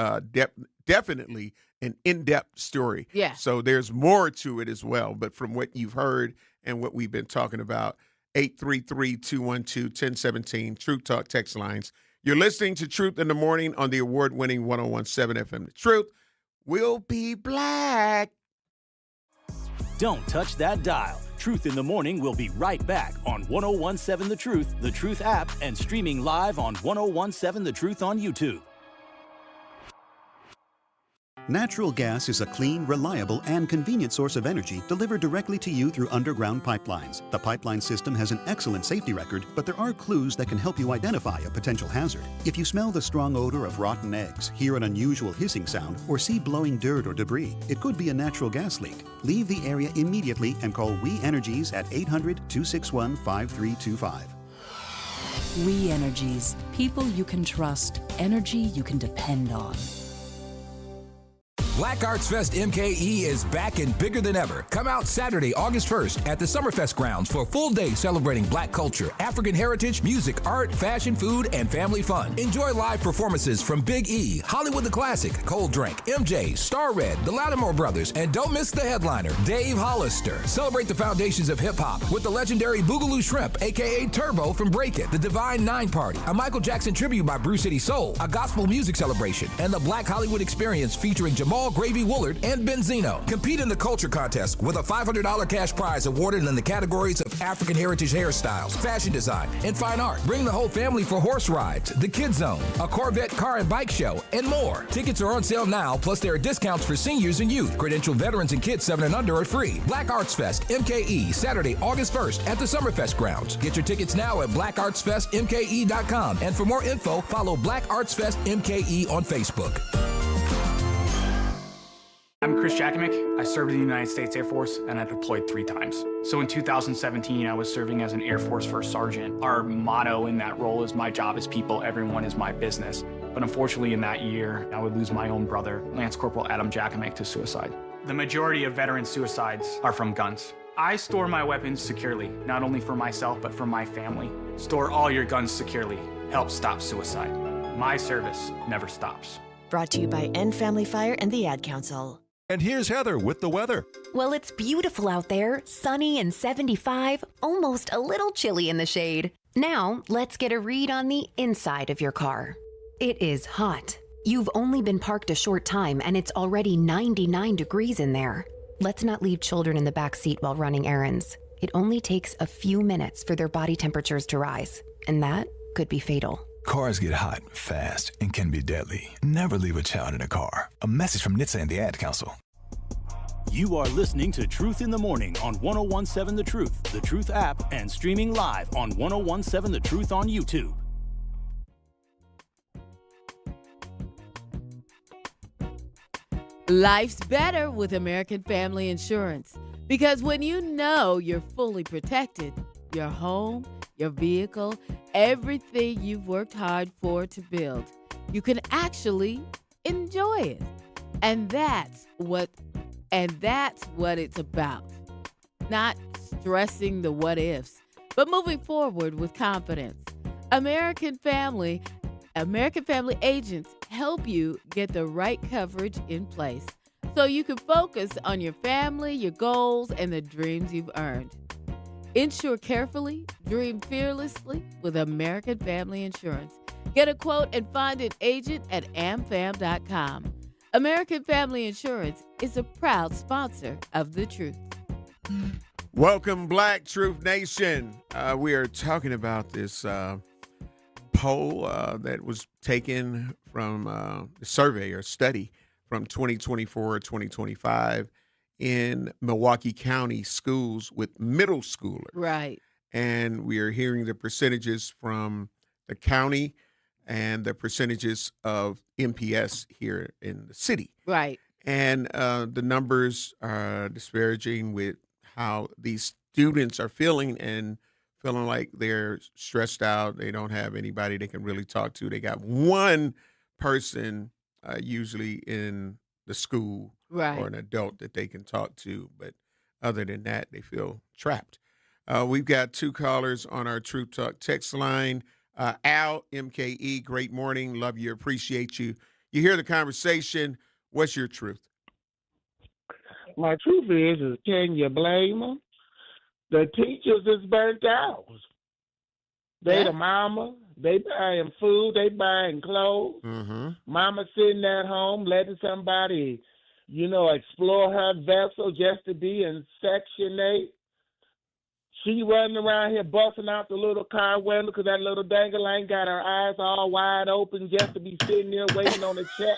definitely an in-depth story. Yeah. So there's more to it as well. But from what you've heard and what we've been talking about, 833-212-1017, Truth Talk text lines. You're listening to Truth in the Morning on the award-winning 101.7 FM. The Truth will be black. Don't touch that dial. Truth in the Morning will be right back on 101.7 The Truth app, and streaming live on 101.7 The Truth on YouTube. Natural gas is a clean, reliable, and convenient source of energy delivered directly to you through underground pipelines. The pipeline system has an excellent safety record, but there are clues that can help you identify a potential hazard. If you smell the strong odor of rotten eggs, hear an unusual hissing sound, or see blowing dirt or debris, it could be a natural gas leak. Leave the area immediately and call We Energies at 800-261-5325. We Energies. People you can trust. Energy you can depend on. Black Arts Fest MKE is back and bigger than ever. Come out Saturday, August 1st at the Summerfest grounds for a full day celebrating Black culture, African heritage, music, art, fashion, food, and family fun. Enjoy live performances from Big E, Hollywood the Classic, Cold Drink, MJ, Star Red, the Lattimore Brothers, and don't miss the headliner, Dave Hollister. Celebrate the foundations of hip-hop with the legendary Boogaloo Shrimp, a.k.a. Turbo from Break It, the Divine Nine Party, a Michael Jackson tribute by Brew City Soul, a gospel music celebration, and the Black Hollywood Experience featuring Jamal Gravy Woolard and Benzino. Compete in the culture contest with a $500 cash prize awarded in the categories of African heritage hairstyles, fashion design, and fine art. Bring the whole family for horse rides, the Kid Zone, a Corvette car and bike show, and more. Tickets are on sale now, plus there are discounts for seniors and youth. Credentialed veterans and kids 7 and under are free. Black Arts Fest MKE, Saturday, August 1st at the Summerfest grounds. Get your tickets now at blackartsfestmke.com. And for more info, follow Black Arts Fest MKE on Facebook. I'm Chris Jakovic. I served in the United States Air Force and I deployed 3 times. So in 2017, I was serving as an Air Force First Sergeant. Our motto in that role is my job is people, everyone is my business. But unfortunately in that year, I would lose my own brother, Lance Corporal Adam Jakovic, to suicide. The majority of veteran suicides are from guns. I store my weapons securely, not only for myself, but for my family. Store all your guns securely. Help stop suicide. My service never stops. Brought to you by End Family Fire and the Ad Council. And here's Heather with the weather. Well, it's beautiful out there, sunny and 75, almost a little chilly in the shade. Now, let's get a read on the inside of your car. It is hot. You've only been parked a short time and it's already 99 degrees in there. Let's not leave children in the back seat while running errands. It only takes a few minutes for their body temperatures to rise, and that could be fatal. Cars get hot fast and can be deadly. Never leave a child in a car. A message from NHTSA and the Ad Council. You are listening to Truth in the Morning on 1017 The Truth app, and streaming live on 1017 The Truth on YouTube. Life's better with American Family Insurance, because when you know you're fully protected, your home, your vehicle, everything you've worked hard for to build, you can actually enjoy it. And that's what it's about. Not stressing the what ifs, but moving forward with confidence. American Family agents help you get the right coverage in place so you can focus on your family, your goals, and the dreams you've earned. Insure carefully, dream fearlessly with American Family Insurance. Get a quote and find an agent at amfam.com. American Family Insurance is a proud sponsor of The Truth. Welcome, Black Truth Nation. We are talking about this poll that was taken from the survey or study from 2024-2025 in Milwaukee County schools with middle schoolers. Right. And we are hearing the percentages from the county and the percentages of MPS here in the city. Right. And the numbers are disparaging with how these students are feeling and feeling like they're stressed out. They don't have anybody they can really talk to. They got one person usually in the school right. or an adult that they can talk to. But other than that, they feel trapped. We've got 2 callers on our Truth Talk text line. Al, MKE, great morning. Love you, appreciate you. You hear the conversation. What's your truth? My truth is can you blame them? The teachers is burnt out. They the mama. They buying food. They buying clothes. Mm-hmm. Mama sitting at home letting somebody, explore her vessel just to be in Section 8. She running around here busting out the little car window because that little dangling got her eyes all wide open just to be sitting there waiting on a check.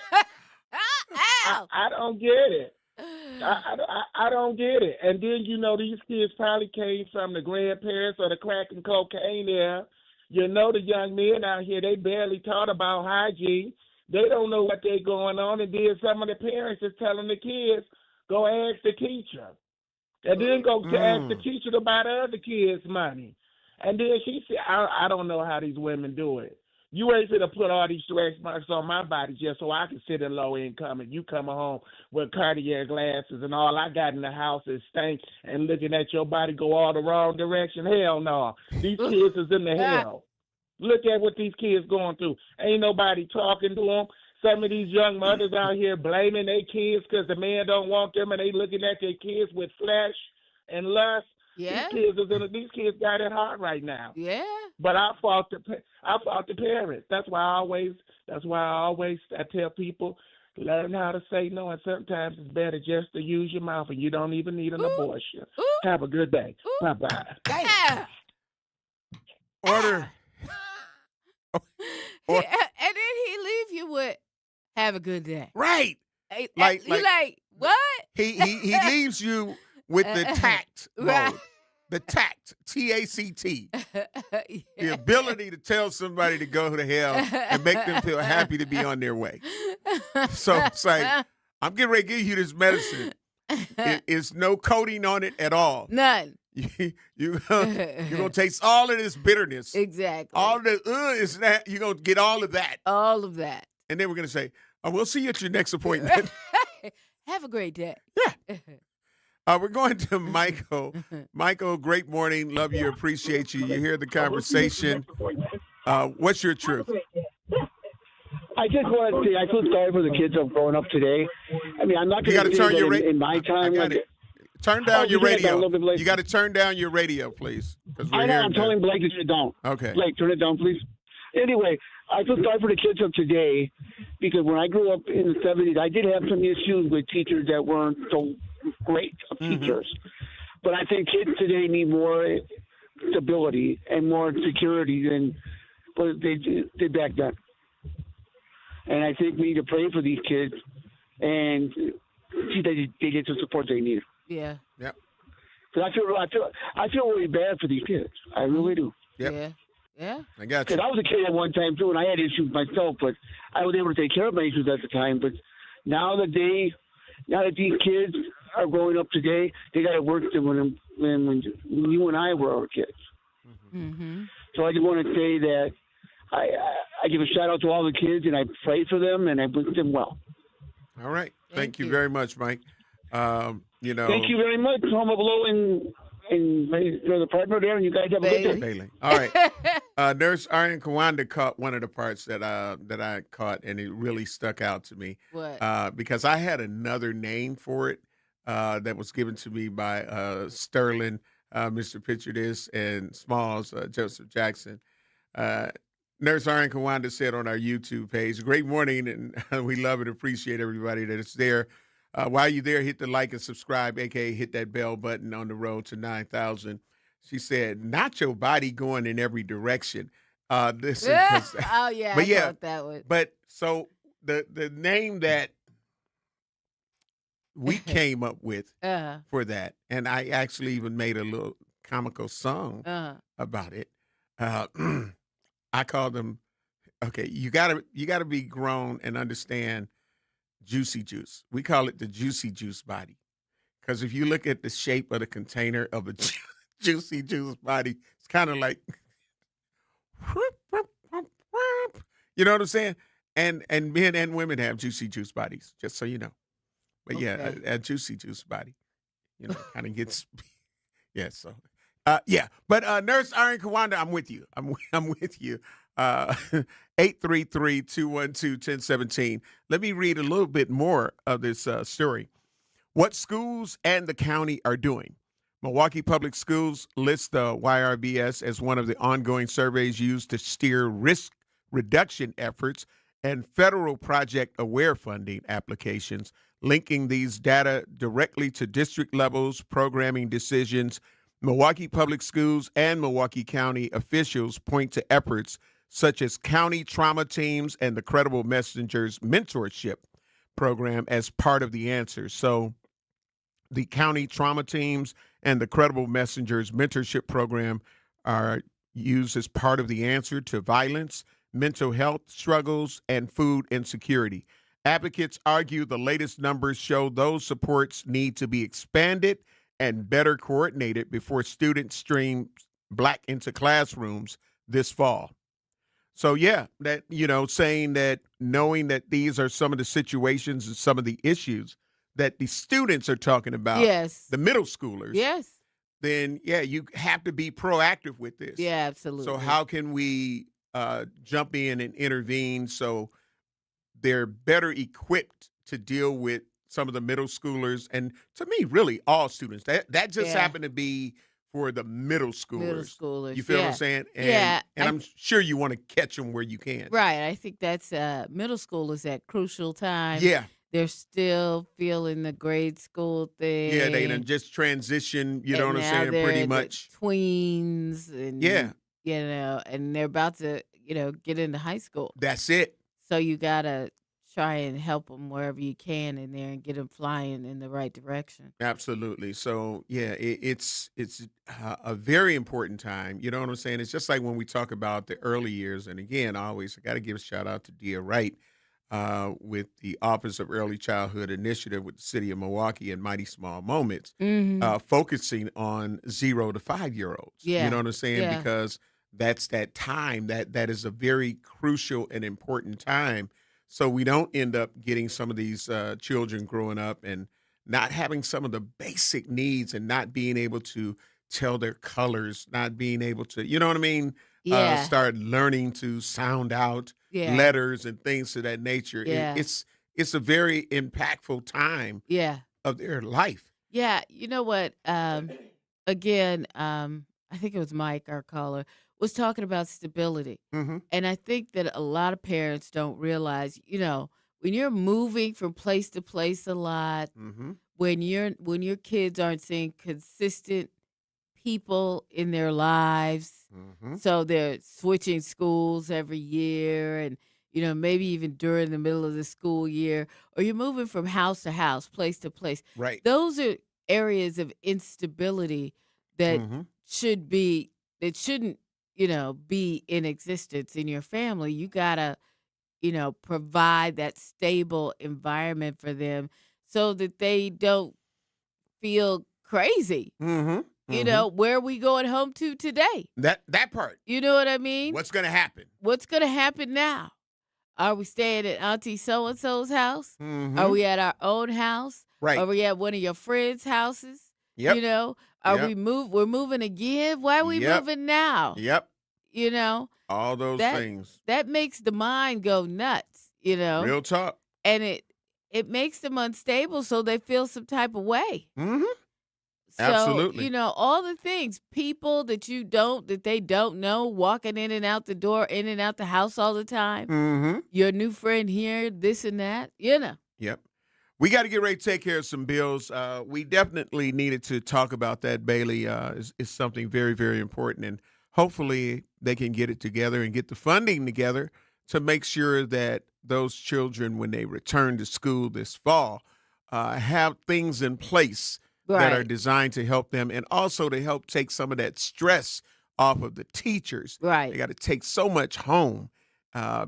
I don't get it. I don't get it. And then, these kids probably came from the grandparents or the crack and cocaine era. The young men out here, they barely taught about hygiene. They don't know what they're going on. And then some of the parents is telling the kids, go ask the teacher. And then go to ask the teacher to buy the other kids' money. And then she said, I don't know how these women do it. You ain't finna put all these stretch marks on my body just so I can sit in low income and you coming home with Cartier glasses and all I got in the house is stank and looking at your body go all the wrong direction. Hell no. These kids is in the hell. Look at what these kids going through. Ain't nobody talking to them. Some of these young mothers out here blaming their kids because the man don't want them and they looking at their kids with flesh and lust. Yeah. These kids got it hard right now. Yeah. But I fought the parents. That's why I always tell people, learn how to say no, and sometimes it's better just to use your mouth and you don't even need an abortion. Have a good day. Bye-bye. Yeah. Order. And then he leave you with, have a good day. Right. You like, what? He leaves you with the tact mode. The tact, T-A-C-T. The ability to tell somebody to go to hell and make them feel happy to be on their way. So it's like, I'm getting ready to give you this medicine. It's no coating on it at all. None. You're gonna taste all of this bitterness. Exactly. All of the is that you're gonna get all of that. All of that. And then we're gonna say, oh, we'll see you at your next appointment. Have a great day. Yeah. We're going to Michael. Michael, great morning. Love you. Appreciate you. You hear the conversation. What's your truth? I just want to say I feel sorry for the kids of growing up today. I mean, I'm not going to turn your radio. In my time, turn down your radio. You got to turn down your radio, please. I know. I'm telling Blake to turn it down. Okay. Blake, turn it down, please. Anyway, I feel sorry for the kids of today because when I grew up in the 70s, I did have some issues with teachers that weren't so great of teachers. But I think kids today need more stability and more security than what they did back then. And I think we need to pray for these kids and see that they get the support they need. Yeah. Yep. Because I feel really bad for these kids. I really do. Yep. Yeah. Yeah. I got you. Because I was a kid at one time too, and I had issues myself, but I was able to take care of my issues at the time. But now that these kids are growing up today, they got to work than when you and I were our kids. So I just want to say that I give a shout out to all the kids, and I pray for them, and I wish them well. All right. Thank you very much, Mike. Thank you very much, Home of Below and the partner there, and you guys have a good day. Bailey. All right. Nurse Arian Kawanda caught one of the parts that I caught, and it really stuck out to me. What? Because I had another name for it that was given to me by Sterling, Mr. Picture This, and Smalls, Joseph Jackson. Nurse Arian Kawanda said on our YouTube page, great morning, and we love and appreciate everybody that is there. While you're there, hit the like and subscribe, a.k.a. hit that bell button on the road to 9,000. She said, not your body going in every direction. Listen, oh, yeah, but I thought that would. But so the name that we came up with for that, and I actually even made a little comical song about it. I called them, okay, you gotta be grown and understand Juicy Juice. We call it the Juicy Juice body. Because if you look at the shape of the container of a Juicy Juice body, it's kind of like, you know what I'm saying? And men and women have Juicy Juice bodies, just so you know. But yeah, a Juicy Juice body, you know, kind of gets, yeah, so. Yeah, but Nurse Arian Kawanda, I'm with you. I'm with you. 833-212-1017. Let me read a little bit more of this story. What schools and the county are doing. Milwaukee Public Schools lists the YRBS as one of the ongoing surveys used to steer risk reduction efforts and federal Project Aware funding applications, linking these data directly to district levels, programming decisions. Milwaukee Public Schools and Milwaukee County officials point to efforts such as county trauma teams and the Credible Messengers mentorship program as part of the answer. So the county trauma teams and the Credible Messengers mentorship program are used as part of the answer to violence, mental health struggles, and food insecurity. Advocates argue the latest numbers show those supports need to be expanded and better coordinated before students stream Black into classrooms this fall. So, yeah, that, saying that, knowing that these are some of the situations and some of the issues that the students are talking about, Yes. the middle schoolers, Yes. then, yeah, you have to be proactive with this. Yeah, absolutely. So how can we jump in and intervene so they're better equipped to deal with some of the middle schoolers, and to me, really all students. That just happened to be for the middle schoolers. Middle schoolers. You feel what I'm saying? And, Yeah. And I'm sure you want to catch them where you can. Right. I think that's middle school is that crucial time. Yeah. They're still feeling the grade school thing. Yeah, they done just transition, you know what I'm saying, pretty much. Tweens and Yeah. And they're about to, get into high school. That's it. So you gotta try and help them wherever you can in there and get them flying in the right direction. Absolutely. So, yeah, it's a very important time. You know what I'm saying? It's just like when we talk about the early years. And again, I got to give a shout out to Dia Wright with the Office of Early Childhood Initiative with the City of Milwaukee and Mighty Small Moments, focusing on 0 to 5-year-olds. Yeah. You know what I'm saying? Yeah. Because that's that time that is a very crucial and important time. So we don't end up getting some of these children growing up and not having some of the basic needs and not being able to tell their colors, not being able to, you know what I mean? Yeah. Start learning to sound out letters and things of that nature. Yeah. It's a very impactful time of their life. Yeah. You know what? Again, I think it was Mike, our caller, was talking about stability. Mm-hmm. And I think that a lot of parents don't realize, when you're moving from place to place a lot, Mm-hmm. when your kids aren't seeing consistent people in their lives, Mm-hmm. so they're switching schools every year and maybe even during the middle of the school year, or you're moving from house to house, place to place. Right. Those are areas of instability that Mm-hmm. shouldn't be in existence in your family. You gotta, provide that stable environment for them so that they don't feel crazy. Mm-hmm. Where are we going home to today? That part. You know what I mean? What's going to happen? What's going to happen now? Are we staying at Auntie so-and-so's house? Mm-hmm. Are we at our own house? Right. Are we at one of your friends' houses? Yep. We're moving again? Why are we moving now? Yep. All those that, things. That makes the mind go nuts, Real talk. And it makes them unstable, so they feel some type of way. Mm-hmm. So, Absolutely. all the things, people that they don't know, walking in and out the door, in and out the house all the time. Mm-hmm. Your new friend here, this and that, Yep. We got to get ready to take care of some bills. We definitely needed to talk about that, Bailey. It's something very, very important. And hopefully they can get it together and get the funding together to make sure that those children, when they return to school this fall, have things in place that are designed to help them and also to help take some of that stress off of the teachers. Right. They got to take so much home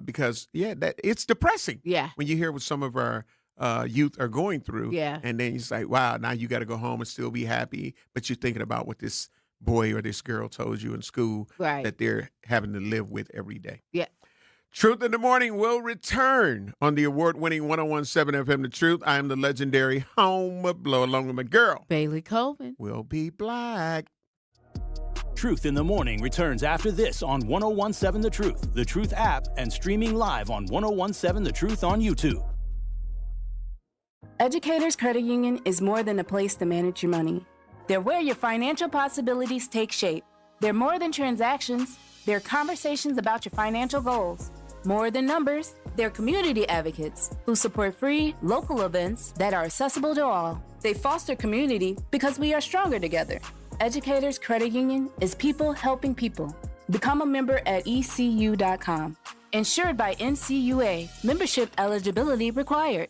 because, that it's depressing. Yeah. When you hear what some of our youth are going through. Yeah. And then it's like, wow, now you got to go home and still be happy, but you're thinking about what this boy or this girl told you in school that they're having to live with every day. Yeah. Truth in the Morning will return on the award-winning 101.7 FM The Truth. I am the legendary Home Blow along with my girl, Bailey Coleman. Will be black. Truth in the Morning returns after this on 101.7 The Truth app, and streaming live on 101.7 The Truth on YouTube. Educators Credit Union is more than a place to manage your money. They're where your financial possibilities take shape. They're more than transactions. They're conversations about your financial goals. More than numbers, they're community advocates who support free, local events that are accessible to all. They foster community because we are stronger together. Educators Credit Union is people helping people. Become a member at ECU.com. Insured by NCUA. Membership eligibility required.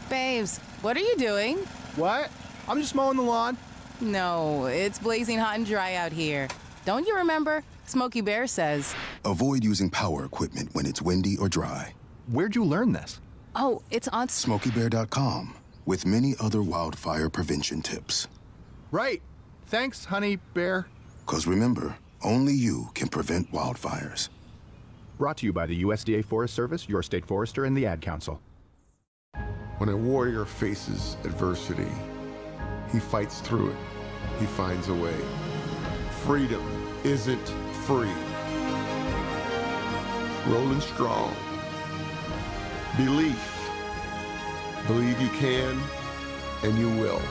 Babes, what are you doing? What? I'm just mowing the lawn. No, it's blazing hot and dry out here. Don't you remember? Smokey Bear says. Avoid using power equipment when it's windy or dry. Where'd you learn this? Oh, it's on SmokeyBear.com with many other wildfire prevention tips. Right. Thanks, honey bear. 'Cause remember, Only you can prevent wildfires. Brought to you by the USDA Forest Service, your state forester, and the Ad Council. When a warrior faces adversity, he fights through it. He finds a way. Freedom isn't free. Rolling strong. Belief. Believe you can, and you will.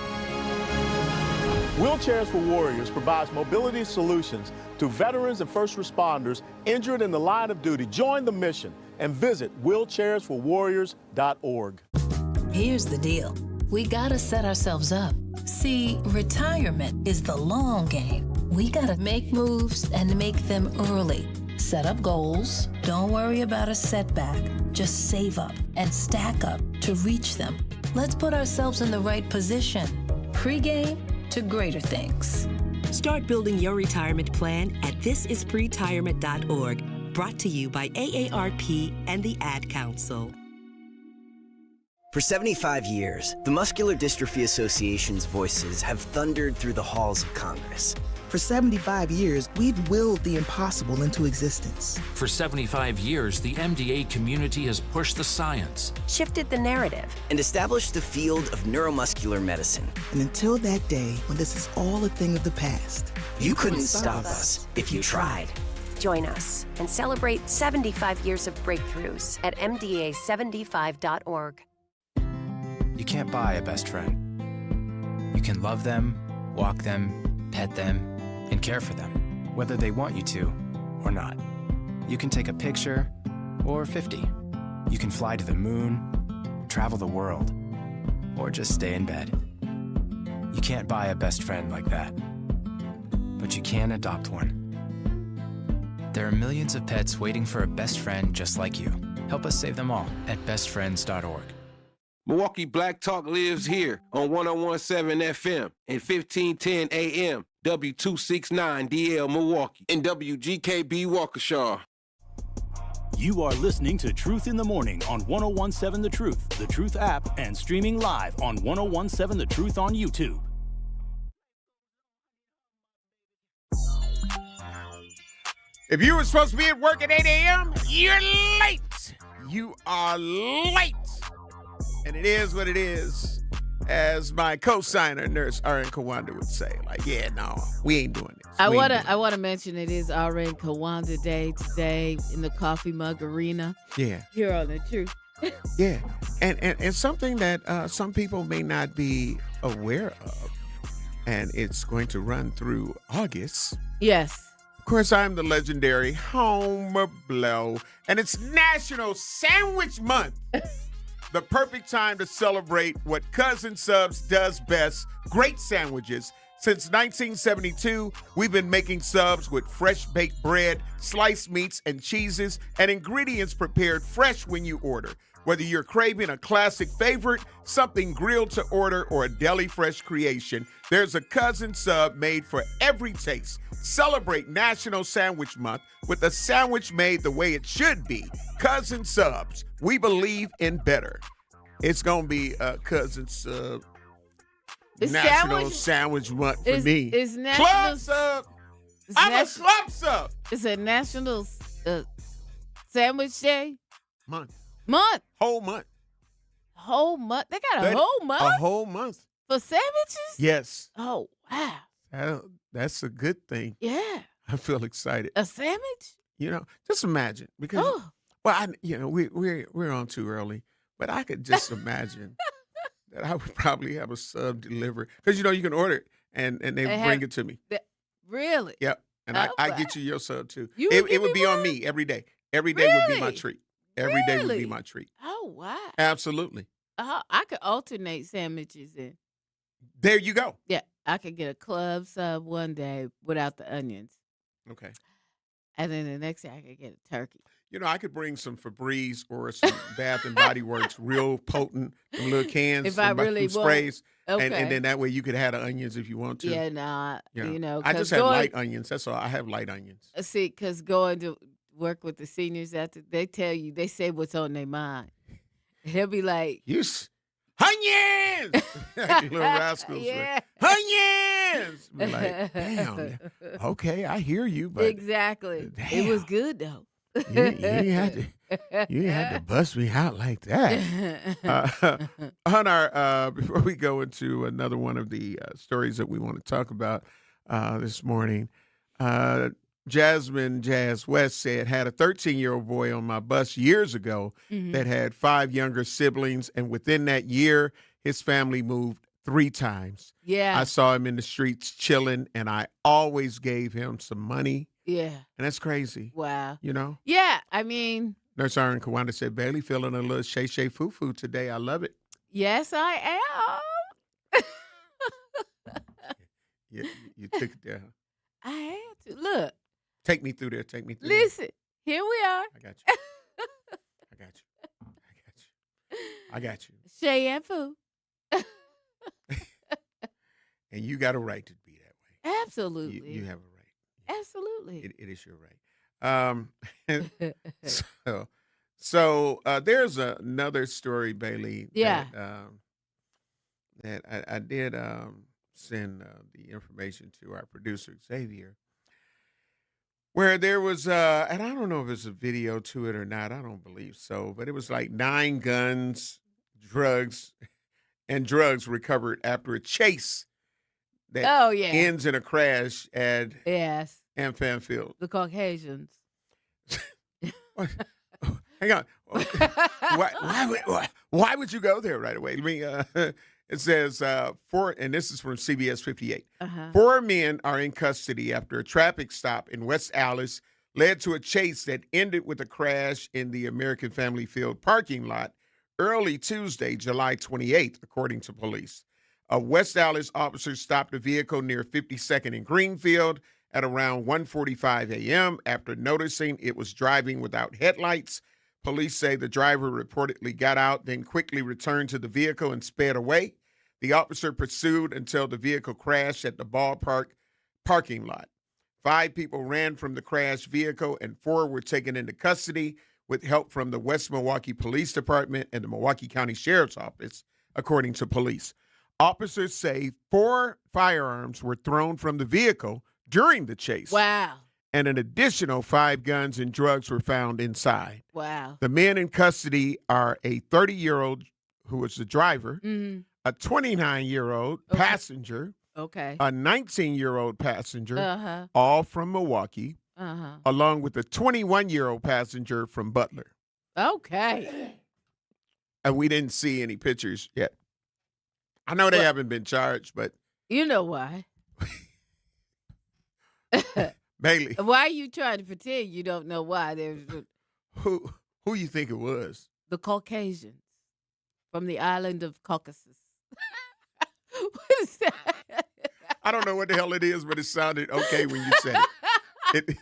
Wheelchairs for Warriors provides mobility solutions to veterans and first responders injured in the line of duty. Join the mission and visit wheelchairsforwarriors.org. Here's the deal. We gotta set ourselves up. See, retirement is the long game. We gotta make moves and make them early. Set up goals. Don't worry about a setback. Just save up and stack up to reach them. Let's put ourselves in the right position. Pre-game to greater things. Start building your retirement plan at thisispretirement.org. Brought to you by AARP and the Ad Council. For 75 years, the Muscular Dystrophy Association's voices have thundered through the halls of Congress. For 75 years, we've willed the impossible into existence. For 75 years, the MDA community has pushed the science, shifted the narrative, and established the field of neuromuscular medicine. And until that day, when this is all a thing of the past, you couldn't stop us if you tried. Join us and celebrate 75 years of breakthroughs at MDA75.org. You can't buy a best friend. You can love them, walk them, pet them, and care for them, whether they want you to or not. You can take a picture or 50. You can fly to the moon, travel the world, or just stay in bed. You can't buy a best friend like that, but you can adopt one. There are millions of pets waiting for a best friend just like you. Help us save them all at bestfriends.org. Milwaukee Black Talk lives here on 1017 FM and 1510 AM, W269DL Milwaukee, and WGKB Waukesha. You are listening to Truth in the Morning on 1017 The Truth app, and streaming live on 1017 The Truth on YouTube. If you were supposed to be at work at 8 a.m., you're late. You are late. And it is what it is, as my co-signer, Nurse R.N. Kawanda, would say. Like, yeah, no, we ain't doing this. I want to mention it is R.N. Kawanda Day today in the Coffee Mug Arena. Yeah. Here on The Truth. Yeah. And something that some people may not be aware of, and it's going to run through August. Yes. Of course, I'm the legendary Homer Blow, and it's National Sandwich Month. The perfect time to celebrate what Cousin Subs does best, great sandwiches. Since 1972, we've been making subs with fresh baked bread, sliced meats, and cheeses, and ingredients prepared fresh when you order. Whether you're craving a classic favorite, something grilled to order, or a deli fresh creation, there's a Cousin Sub made for every taste. Celebrate National Sandwich Month with a sandwich made the way it should be. Cousin Subs. We believe in better. It's going to be a Cousin Sub National Sandwich Month for me. It's National Club Sub. I'm a Club Sub. It's a National Sandwich Day? Month. Whole month. They got a whole month? A whole month. For sandwiches? Yes. Oh, wow. That's a good thing. Yeah. I feel excited. A sandwich? Just imagine, because we're on too early, but I could just imagine that I would probably have a sub delivered, because you can order it and they bring it to me. Really? Yep. And I get you your sub too. It would be on me every day. Every day would be my treat. Every day would be my treat. Oh, wow. Absolutely. I could alternate sandwiches in. There you go. Yeah, I could get a club sub one day without the onions. Okay. And then the next day I could get a turkey. I could bring some Febreze or some Bath and Body Works, real potent, some little cans, if I really sprays, okay. and then that way you could have the onions if you want to. Yeah, nah, I just have light onions. That's all. I have light onions. See, because going to work with the seniors after, they say what's on their mind. They'll be like, onions! Little rascals. Yeah. Onions! We're like, damn. Okay, I hear you, but Exactly. It was good though. you didn't have to bust me out like that. On our before we go into another one of the stories that we want to talk about this morning, Jasmine Jazz West said, had a 13-year-old boy on my bus years ago that had 5 younger siblings, and within that year, his family moved 3 times. Yeah. I saw him in the streets chilling, and I always gave him some money. Yeah. And that's crazy. Wow. You know? Yeah, I mean. Nurse Aaron Kawanda said, Bailey feeling a little shay foo today. I love it. Yes, I am. You took it there. I had to. Look. Take me through there. Take me through Listen, here we are. I got you. I got you. I got you. Shay and Foo. And you got a right to be that way. Absolutely. You have a right. Absolutely. It is your right. So there's another story, Bailey. Yeah. That I did send the information to our producer, Xavier, where there was, and I don't know if it's a video to it or not. I don't believe so. But it was like 9 guns, drugs recovered after a chase that ends in a crash at Amfam Field. The Caucasians. Hang on. Why would you go there right away? I mean, it says 4, and this is from CBS 58. 4 men are in custody after a traffic stop in West Allis led to a chase that ended with a crash in the American Family Field parking lot early Tuesday, July 28th, according to police. A West Allis officer stopped a vehicle near 52nd and Greenfield at around 1:45 a.m. after noticing it was driving without headlights. Police say the driver reportedly got out, then quickly returned to the vehicle and sped away. The officer pursued until the vehicle crashed at the ballpark parking lot. 5 people ran from the crashed vehicle and 4 were taken into custody with help from the West Milwaukee Police Department and the Milwaukee County Sheriff's Office, according to police. Officers say 4 firearms were thrown from the vehicle during the chase. Wow. And an additional 5 guns and drugs were found inside. Wow. The men in custody are a 30-year-old who was the driver, a 29-year-old passenger, a 19-year-old passenger, all from Milwaukee, along with a 21-year-old passenger from Butler. Okay. And we didn't see any pictures yet. I know they haven't been charged, but you know why. Bailey. Why are you trying to pretend you don't know why? Who you think it was? The Caucasians from the island of Caucasus. What is that? I don't know what the hell it is, but it sounded okay when you said it.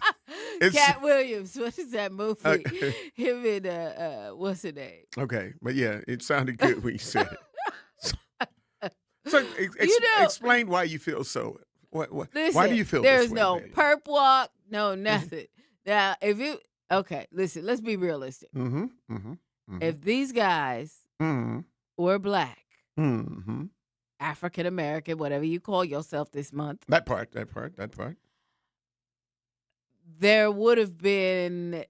It's Cat Williams. What is that movie? Him and what's her name? Okay, but yeah, it sounded good when you said it. So explain why you feel so. Listen, why do you feel there's this way, no baby? perp walk, no nothing. Now, if you listen, let's be realistic. If these guys were black, African American, whatever you call yourself this month, that part, there would have been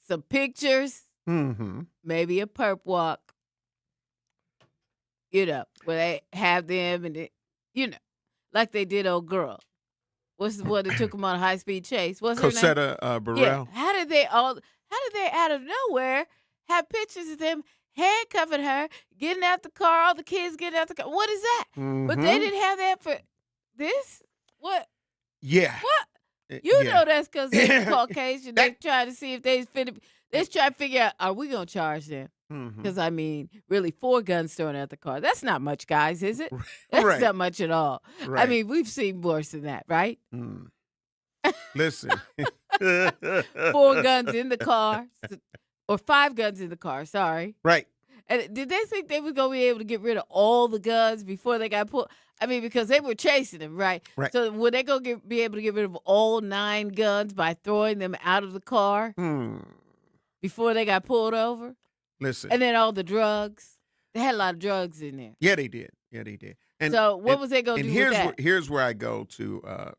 some pictures, maybe a perp walk. Where they have them and like they did old girl. What's the one that took them on a high-speed chase? What's her name? Cosetta Burrell. Yeah. How did they out of nowhere have pictures of them handcuffing her, getting out the car, all the kids getting out the car? What is that? But they didn't have that for this? What? Yeah. What? You know that's because they're Caucasian. They try to see if they're trying to figure out, are we going to charge them? Because, I mean, really, 4 guns thrown at the car. That's not much, guys, is it? That's not much at all. Right. I mean, we've seen worse than that, right? Listen. 4 guns in the car. Or 5 guns in the car, sorry. Right. And did they think they were going to be able to get rid of all the guns before they got pulled? I mean, because they were chasing them, right? Right. So were they going to be able to get rid of all 9 guns by throwing them out of the car before they got pulled over? Listen. And then all the drugs. They had a lot of drugs in there. Yeah, they did. Yeah, they did. And so what was they going to do with that? Here's where I go to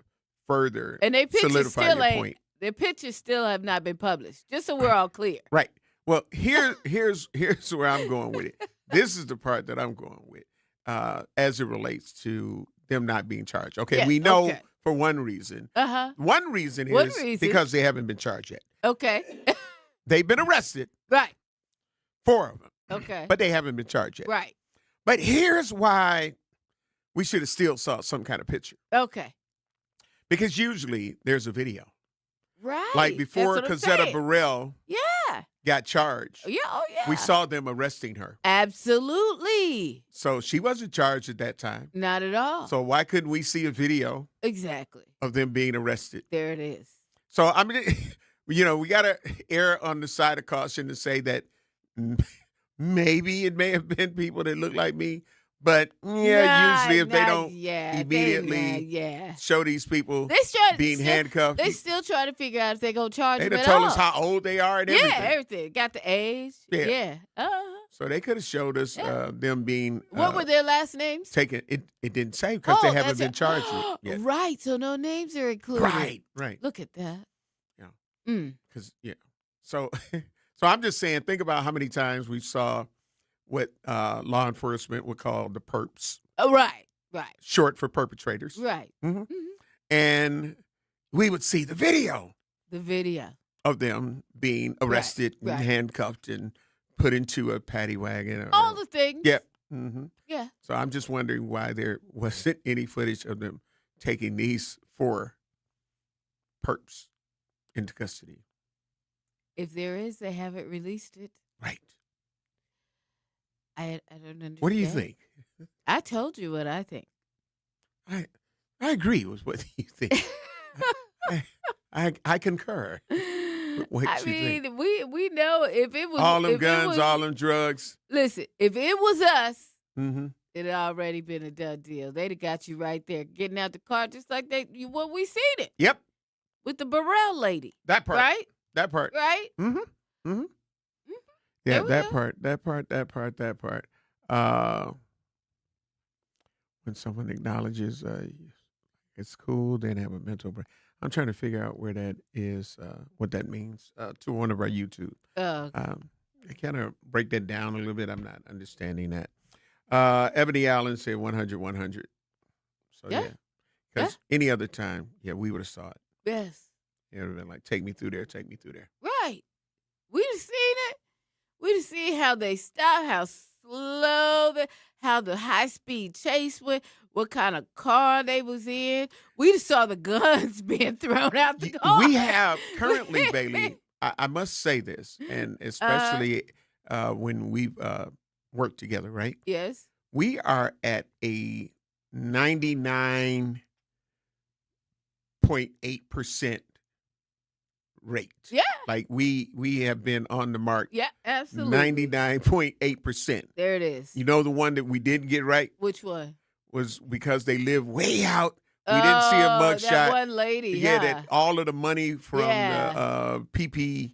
further and they solidify your point. Their pictures still have not been published, just so we're all clear. Right. Well, here's where I'm going with it. This is the part that I'm going with as it relates to them not being charged. Okay, yeah, we know for one reason. One reason is because they haven't been charged yet. Okay. They've been arrested. Right. 4 of them. Okay. But they haven't been charged yet. Right. But here's why we should have still saw some kind of picture. Okay. Because usually there's a video. Right. Like before Cazetta Burrell got charged. Yeah, we saw them arresting her. Absolutely. So she wasn't charged at that time. Not at all. So why couldn't we see a video exactly of them being arrested? There it is. So, I mean, we got to err on the side of caution to say that maybe it may have been people that look like me. But, usually if they don't immediately show these people being handcuffed. They still try to figure out if they're going to charge them They at told all. us how old they are and everything. Yeah, everything. Got the age. Yeah. So they could have showed us them being. What were their last names? Taken. It didn't say because they haven't been charged yet. Right. So no names are included. Right. Look at that. Yeah. Because, So I'm just saying, think about how many times we saw what law enforcement would call the perps. Oh, right. Short for perpetrators. Right. Mm-hmm. And we would see the video. Of them being arrested and handcuffed and put into a paddy wagon. All the things. Yeah. Mm-hmm. Yeah. So I'm just wondering why there wasn't any footage of them taking these 4 perps into custody. If there is, they haven't released it. Right. I don't understand. What do you think? I told you what I think. I agree with what you think. I concur with what you think. We know if it was all them guns, all them drugs. Listen, if it was us, mm-hmm. it had already been a done deal. They'd have got you right there, getting out the car just like we seen it. Yep. With the Burrell lady. That part. Right? That part. Right? Mm-hmm. Mm-hmm. Yeah, that part. When someone acknowledges it's cool, then have a mental break. I'm trying to figure out where that is, what that means to one of our YouTube. Oh. I kind of break that down a little bit. I'm not understanding that. Ebony Allen said 100. So, yeah. Because any other time, we would have saw it. Yes. It would have been like, take me through there. Right. We'd have seen it. We'd have seen how they stopped, how slow, how the high-speed chase went, what kind of car they was in. We just saw the guns being thrown out the car. We have currently, Bailey, I must say this, and especially when we've worked together, right? Yes. We are at a 99.8% rate. Yeah. Like we have been on the mark. Yeah, absolutely. 99.8%. There it is. You know the one that we didn't get right? Which one? Was because they live way out. We didn't see a mugshot. That one lady. Yeah, that all of the money from the PP.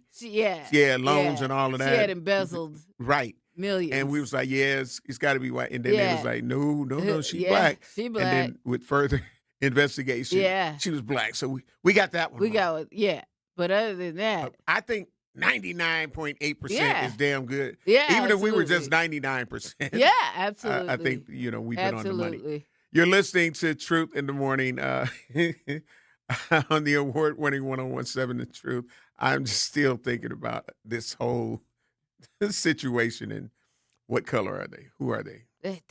Loans and all of that. She had embezzled. Right. Millions. And we was like, it's got to be white. And then they was like, no, she's black. She black. And then with further investigation, she was black. So we got that one. We got it, But other than that, I think 99.8% is damn good. Yeah, even absolutely. if we were just 99%. Yeah, absolutely. I think we've been absolutely. on the money. You're listening to Truth in the Morning on the award-winning 101.7 The Truth. I'm just still thinking about this whole situation and what color are they? Who are they? They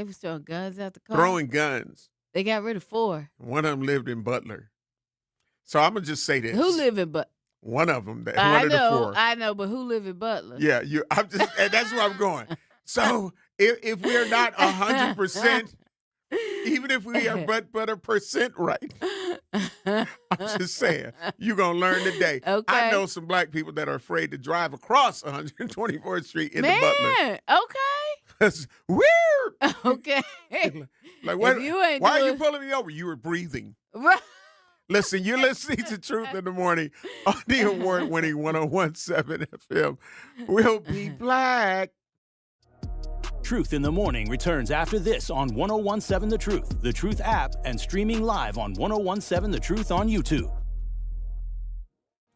was throwing guns out the car. Throwing guns. They got rid of 4. One of them lived in Butler. So I'm going to just say this. Who live in Butler? One of them. One of the 4. I know, but who live in Butler? Yeah, and that's where I'm going. So if we're not 100%, even if we are but a percent right, I'm just saying, you're going to learn today. Okay. I know some black people that are afraid to drive across 124th Street into Butler. Okay. That's weird. Okay. Like, why are you pulling me over? You were breathing. Right. Listen, you're listening to Truth in the Morning on the award-winning 101.7 FM. We'll be black. Truth in the Morning returns after this on 1017 The Truth app, and streaming live on 1017 The Truth on YouTube.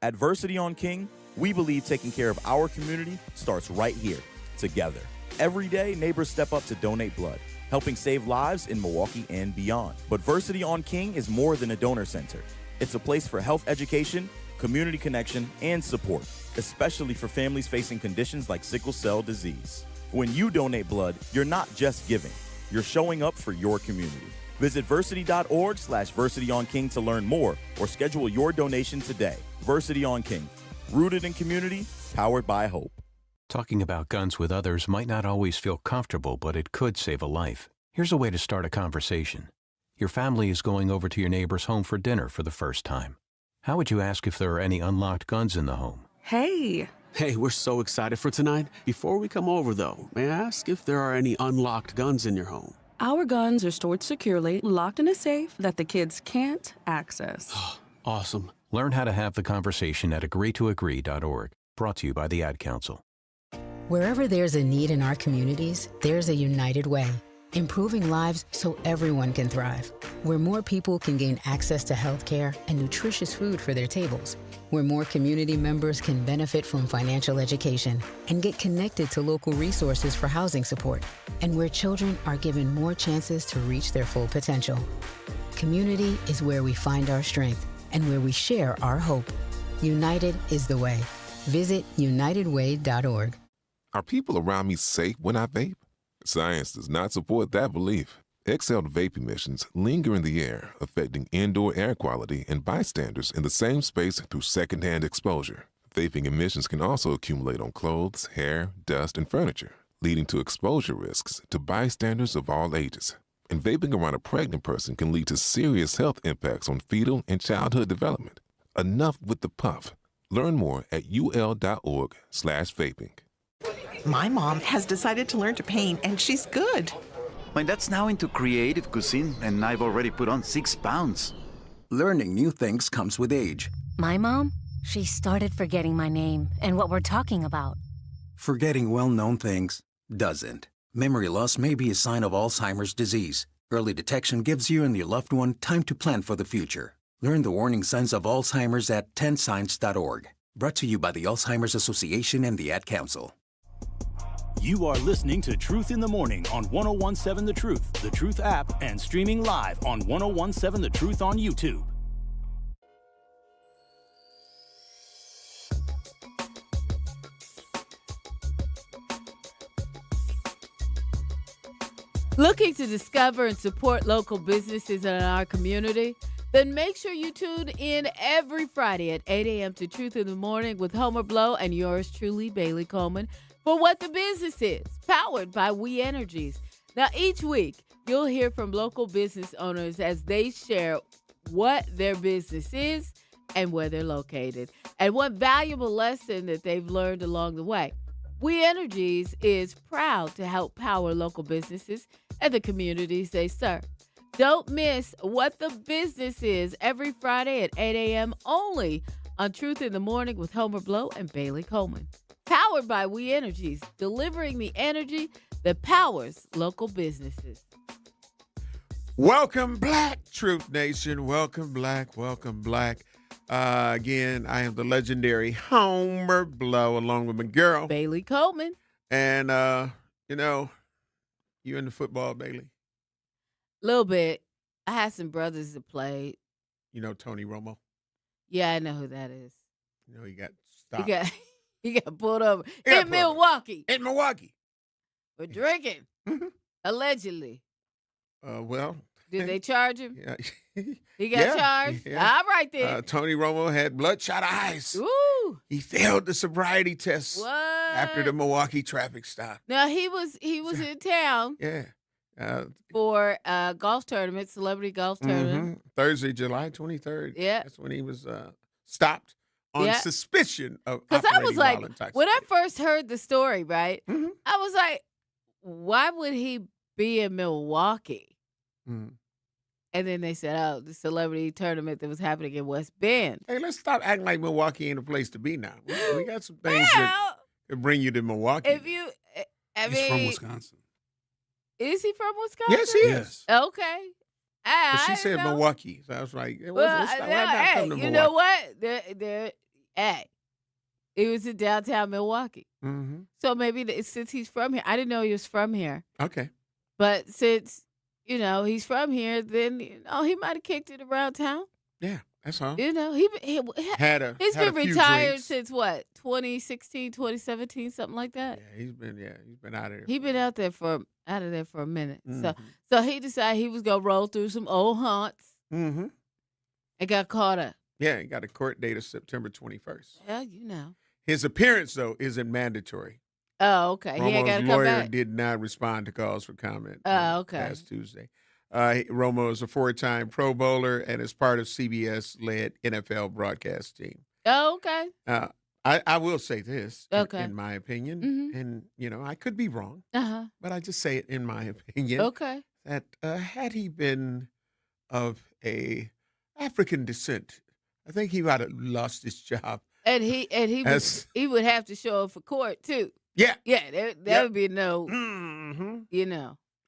At Versity on King, we believe taking care of our community starts right here, together. Every day, neighbors step up to donate blood, helping save lives in Milwaukee and beyond. But Versity on King is more than a donor center. It's a place for health education, community connection, and support, especially for families facing conditions like sickle cell disease. When you donate blood, you're not just giving, you're showing up for your community. Visit versity.org/VersityOnKing to learn more or schedule your donation today. Versity on King, rooted in community, powered by hope. Talking about guns with others might not always feel comfortable, but it could save a life. Here's a way to start a conversation. Your family is going over to your neighbor's home for dinner for the first time. How would you ask if there are any unlocked guns in the home? Hey, we're so excited for tonight. Before we come over, though, may I ask if there are any unlocked guns in your home? Our guns are stored securely, locked in a safe that the kids can't access. Awesome. Learn how to have the conversation at agreetoagree.org. Brought to you by the Ad Council. Wherever there's a need in our communities, there's a United Way. Improving lives so everyone can thrive. Where more people can gain access to health care and nutritious food for their tables. Where more community members can benefit from financial education and get connected to local resources for housing support. And where children are given more chances to reach their full potential. Community is where we find our strength and where we share our hope. United is the way. Visit unitedway.org. Are people around me safe when I vape? Science does not support that belief. Exhaled vape emissions linger in the air, affecting indoor air quality and bystanders in the same space through secondhand exposure. Vaping emissions can also accumulate on clothes, hair, dust, and furniture, leading to exposure risks to bystanders of all ages. And vaping around a pregnant person can lead to serious health impacts on fetal and childhood development. Enough with the puff. Learn more at ul.org/vaping. My mom has decided to learn to paint, and she's good. My dad's now into creative cuisine, and I've already put on 6 pounds. Learning new things comes with age. My mom, she started forgetting my name and what we're talking about. Forgetting well-known things doesn't. Memory loss may be a sign of Alzheimer's disease. Early detection gives you and your loved one time to plan for the future. Learn the warning signs of Alzheimer's at 10signs.org. Brought to you by the Alzheimer's Association and the Ad Council. You are listening to Truth in the Morning on 1017 The Truth app, and streaming live on 1017 The Truth on YouTube. Looking to discover and support local businesses in our community? Then make sure you tune in every Friday at 8 a.m. to Truth in the Morning with Homer Blow and yours truly, Bailey Coleman, for What the Business Is, powered by We Energies. Now, each week, you'll hear from local business owners as they share what their business is and where they're located, and what valuable lesson that they've learned along the way. We Energies is proud to help power local businesses and the communities they serve. Don't miss What the Business Is every Friday at 8 a.m. only on Truth in the Morning with Homer Blow and Bailey Coleman. Powered by We Energies, delivering the energy that powers local businesses. Welcome, Black Truth Nation. Welcome, Black. Welcome, Black. Again, I am the legendary Homer Blow, along with my girl, Bailey Coleman. And, you into football, Bailey? A little bit. I had some brothers that played. You know Tony Romo? Yeah, I know who that is. You know, he got stopped. He got pulled over in Milwaukee. In Milwaukee. For drinking. Allegedly. Well. Did they charge him? Yeah. He got charged? Yeah. All right then. Tony Romo had bloodshot eyes. Ooh. He failed the sobriety test. What? After the Milwaukee traffic stop. Now, he was in town. Yeah. For a golf tournament, celebrity golf tournament. Thursday, July 23rd. Yeah. That's when he was stopped on suspicion of Because I was like, while intoxicated. when I first heard the story, right, I was like, why would he be in Milwaukee? And then they said, oh, the celebrity tournament that was happening in West Bend. Hey, let's stop acting like Milwaukee ain't a place to be now. We got some things that bring you to Milwaukee. If you, He's from Wisconsin. Is he from Wisconsin? Yes, he is. Okay. But she I said know. Milwaukee. So I was like, Well, hey, you know what? It was in downtown Milwaukee. Mm-hmm. So maybe since he's from here, I didn't know he was from here. Okay. But since, he's from here, then, he might have kicked it around town. Yeah, that's all. He's Had been a few retired drinks. since what, 2016, 2017, something like that. Yeah, he's been out of there. He's been out there for a minute. Mhm. So he decided he was gonna roll through some old haunts Mm-hmm. and got caught up. Yeah, he got a court date of September 21st. Well, His appearance, though, isn't mandatory. Oh, okay. He ain't got to Romo's come lawyer back. did not respond to calls for comment. Oh, okay. Last Tuesday. Romo is a 4-time Pro Bowler and is part of CBS-led NFL broadcast team. Oh, okay. I will say this, Okay. in my opinion, Mhm. and I could be wrong, Uh-huh. but I just say it in my opinion. Okay. That had he been of a African descent, I think he might have lost his job. And he would have to show up for court too. Yeah. Yeah, that would be no. Mm-hmm.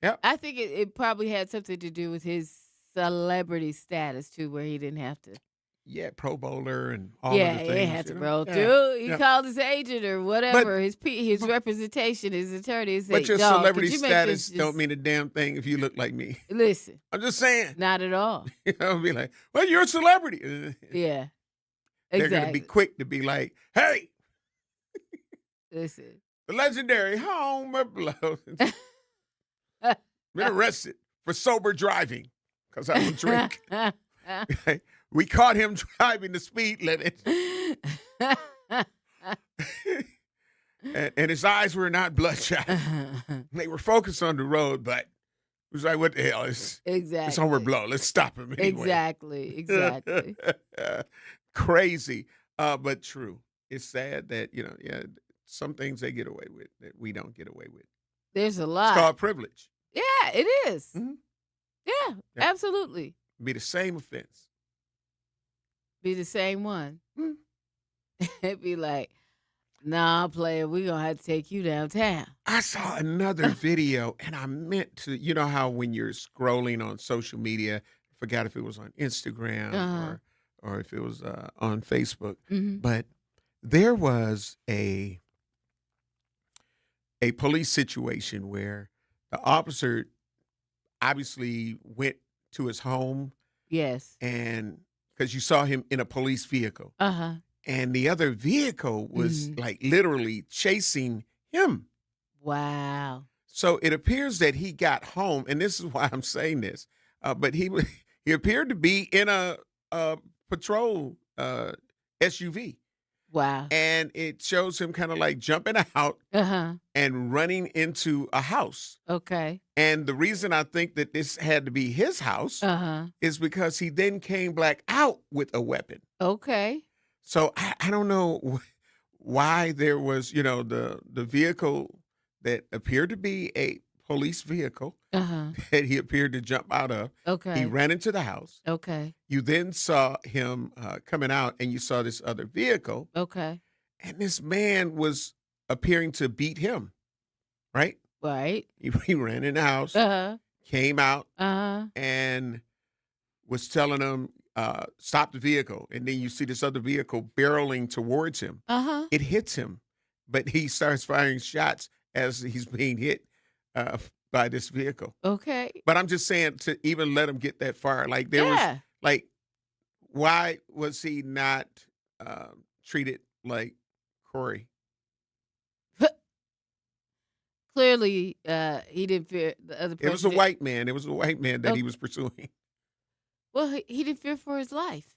Yep. I think it probably had something to do with his celebrity status too, where he didn't have to. Yeah, Pro Bowler and all of the things. Yeah, he had to roll Yeah. through. He Yeah. called his agent or whatever, his representation, his attorney. And But said, your "Dawg, celebrity could you make status this don't mean a damn thing if you look like me. Listen, I'm just saying. not at all. Be like, well, you're a celebrity. Yeah, They're exactly. going to be quick to be like, hey, Listen, the legendary Homer Blow been arrested for sober driving because I don't drink. We caught him driving the speed limit. and his eyes were not bloodshot. They were focused on the road, but it was like, what the hell? It's Homer Blow. Let's stop him anyway. Exactly. Crazy, but true. It's sad that, some things they get away with that we don't get away with. There's a lot. It's called privilege. Yeah, it is. Mhm. Yeah, absolutely. Be the same offense. Be the same one. It'd be like, nah, player, we're going to have to take you downtown. I saw another video, and I meant to, you know how when you're scrolling on social media, I forgot if it was on Instagram or if it was on Facebook, but there was a police situation where the officer obviously went to his home. Yes. And because you saw him in a police vehicle. Uh-huh. And the other vehicle was like literally chasing him. Wow. So it appears that he got home, and this is why I'm saying this, but he appeared to be in a patrol SUV. Wow. And it shows him kind of like jumping out and running into a house. Okay. And the reason I think that this had to be his house is because he then came back out with a weapon. Okay. So I don't know why there was, the vehicle that appeared to be a police vehicle that he appeared to jump out of. Okay. He ran into the house. Okay. You then saw him coming out, and you saw this other vehicle. Okay. And this man was appearing to beat him, right? Right. He ran in the house, came out, and was telling him, stop the vehicle. And then you see this other vehicle barreling towards him. It hits him, but he starts firing shots as he's being hit by this vehicle. Okay. But I'm just saying, to even let him get that far, like there was, like, why was he not treated like Corey? Clearly, he didn't fear the other person. It was a white man. It was a white man that he was pursuing. Well, he didn't fear for his life,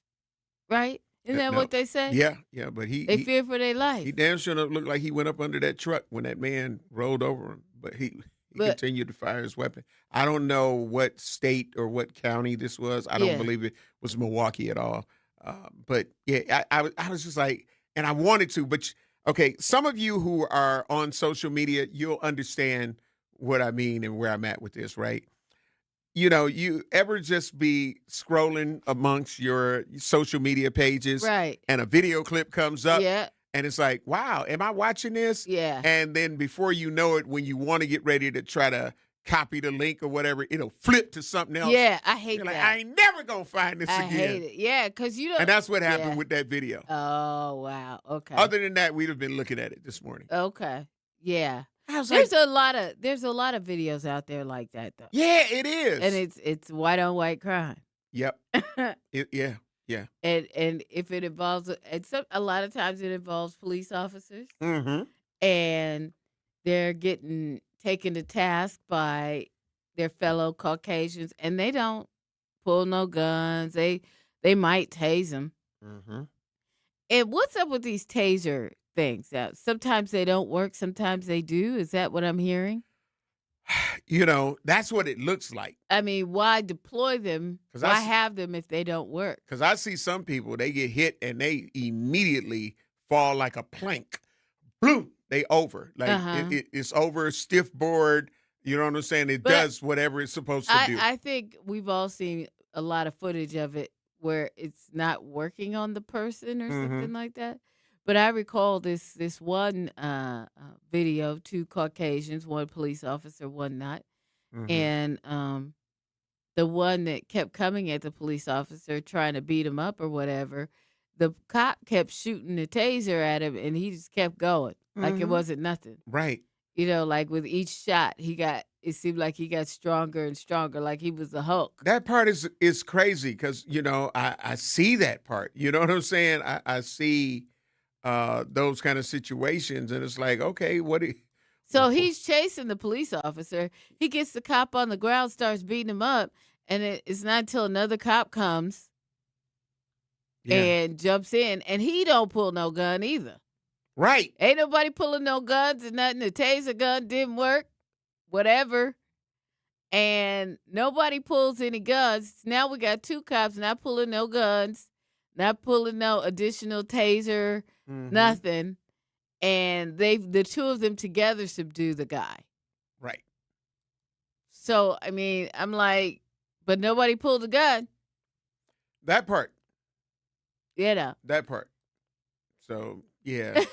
right? Isn't that what they say? Yeah, but they fear for their life. He damn sure looked like he went up under that truck when that man rolled over him, but he continued to fire his weapon. I don't know what state or what county this was. I don't believe it was Milwaukee at all. But yeah, I was just like, and I wanted to, but okay, some of you who are on social media, you'll understand what I mean and where I'm at with this, right? You ever just be scrolling amongst your social media pages, right? And a video clip comes up, yeah, and it's like, wow, am I watching this? Yeah. And then before you know it, when you want to get ready to try to copy the link or whatever, it'll flip to something else. Yeah, I hate You're that. like, I ain't never going to find this I again. hate it. Yeah, because you don't. And that's what happened with that video. Oh, wow. Okay. Other than that, we'd have been looking at it this morning. Okay. Yeah. There's a lot of videos out there like that though. Yeah, it is. And it's white on white crime. Yep. Yeah. And if it involves a lot of times it involves police officers. Mm-hmm. And they're getting taken to task by their fellow Caucasians, and they don't pull no guns. They might tase them. Mm-hmm. And what's up with these taser things? Sometimes they don't work, sometimes they do. Is that what I'm hearing? That's what it looks like. I mean, why deploy them? Why have them if they don't work? Because I see some people, they get hit and they immediately fall like a plank. Boom, they over. Like it's over, stiff board. You know what I'm saying? It does whatever it's supposed to do. I think we've all seen a lot of footage of it where it's not working on the person or something like that. But I recall this one video, 2 Caucasians, 1 police officer, 1 not. And the one that kept coming at the police officer trying to beat him up or whatever, the cop kept shooting the taser at him and he just kept going like it wasn't nothing. Right. Like with each shot, it seemed like he got stronger and stronger, like he was the Hulk. That part is crazy because, I see that part. You know what I'm saying? I see those kind of situations, and it's like, okay, So he's chasing the police officer. He gets the cop on the ground, starts beating him up, and it's not until another cop comes and jumps in, and he don't pull no gun either. Right. Ain't nobody pulling no guns and nothing. The taser gun didn't work, whatever. And nobody pulls any guns. Now we got 2 cops not pulling no guns, not pulling no additional taser, nothing. And the 2 of them together subdue the guy. Right. So, I mean, I'm like, but nobody pulled a gun. That part. That part. So, yeah.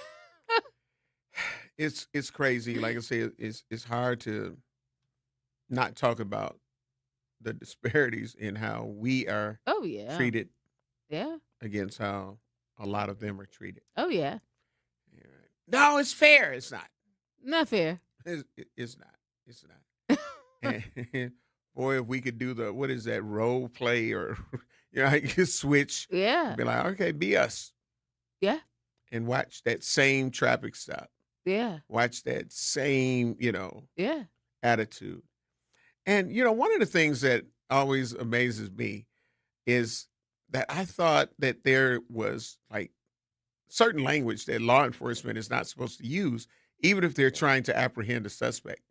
It's crazy. Like I said, it's hard to not talk about the disparities in how we are treated against how a lot of them are treated. Oh, yeah. No, it's fair. It's not. Not fair. It's not. It's not. And, boy, if we could do what is that, role play or, I could switch. Yeah. Be like, okay, be us. Yeah. And watch that same traffic stop. Yeah. Watch that same, attitude. And, one of the things that always amazes me is that I thought that there was like certain language that law enforcement is not supposed to use, even if they're trying to apprehend a suspect.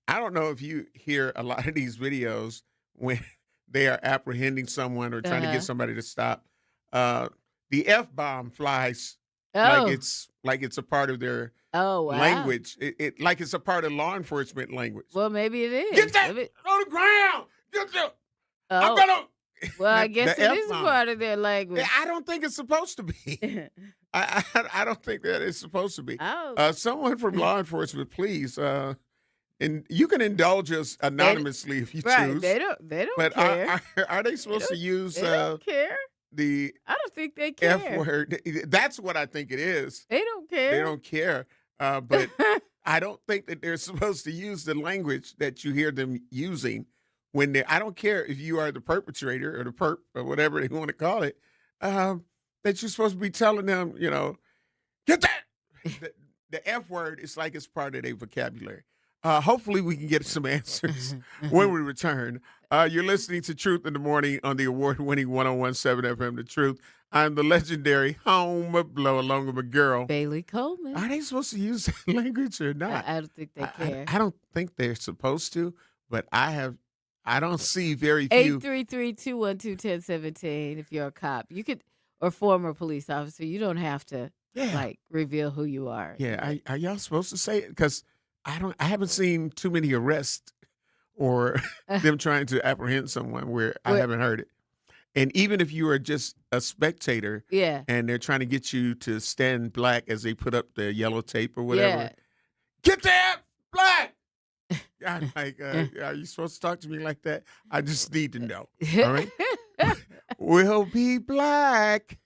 I don't know if you hear a lot of these videos when they are apprehending someone or trying to get somebody to stop. The F-bomb flies like it's a part of their language. It like it's a part of law enforcement language. Well, maybe it is. Get that on the ground. Get that. I'm gonna. Well, I guess it is a part of their language. I don't think it's supposed to be. I don't think that it's supposed to be. Someone from law enforcement, please. And you can indulge us anonymously if you choose. They don't but care. Are they supposed to use they don't care. I don't think they care. F word? That's what I think it is. They don't care. They don't care. But I don't think that they're supposed to use the language that you hear them using when I don't care if you are the perpetrator or the perp or whatever they want to call it, that you're supposed to be telling them, get that. The F word is like it's part of their vocabulary. Hopefully we can get some answers when we return. You're listening to Truth in the Morning on the award-winning 101.7 FM The Truth. I'm the legendary home blow along with my girl, Bailey Coleman. Are they supposed to use that language or not? I don't think they care. I don't think they're supposed to, but I don't see very few. 833-212-1017 if you're a cop. You could, or former police officer, you don't have to reveal who you are. Yeah, are y'all supposed to say it? Because I haven't seen too many arrests or them trying to apprehend someone where I haven't heard it. And even if you are just a spectator and they're trying to get you to stand black as they put up the yellow tape or whatever, get that black. I'm like, are you supposed to talk to me like that? I just need to know. All right? We'll be black.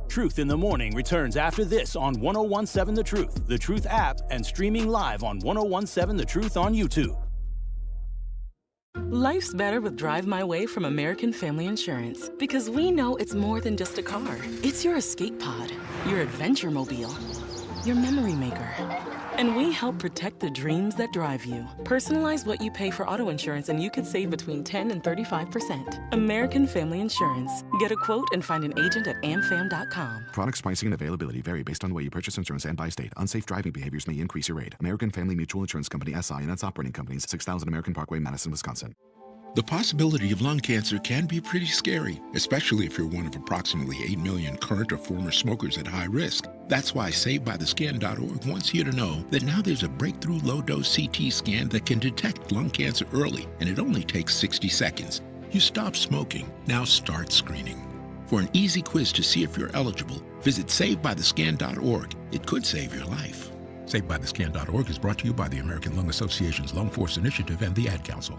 Truth in the Morning returns after this on 1017 The Truth app, and streaming live on 1017 The Truth on YouTube. Life's better with Drive My Way from American Family Insurance, because we know it's more than just a car. It's your escape pod, your adventure mobile, your memory maker. And we help protect the dreams that drive you. Personalize what you pay for auto insurance and you could save between 10 and 35%. American Family Insurance. Get a quote and find an agent at amfam.com. Products, pricing, and availability vary based on the way you purchase insurance and by state. Unsafe driving behaviors may increase your rate. American Family Mutual Insurance Company, SI, and its operating companies, 6000 American Parkway, Madison, Wisconsin. The possibility of lung cancer can be pretty scary, especially if you're one of approximately 8 million current or former smokers at high risk. That's why SaveByTheScan.org wants you to know that now there's a breakthrough low-dose CT scan that can detect lung cancer early, and it only takes 60 seconds. You stop smoking, now start screening. For an easy quiz to see if you're eligible, visit SaveByTheScan.org. It could save your life. SaveByTheScan.org is brought to you by the American Lung Association's Lung Force Initiative and the Ad Council.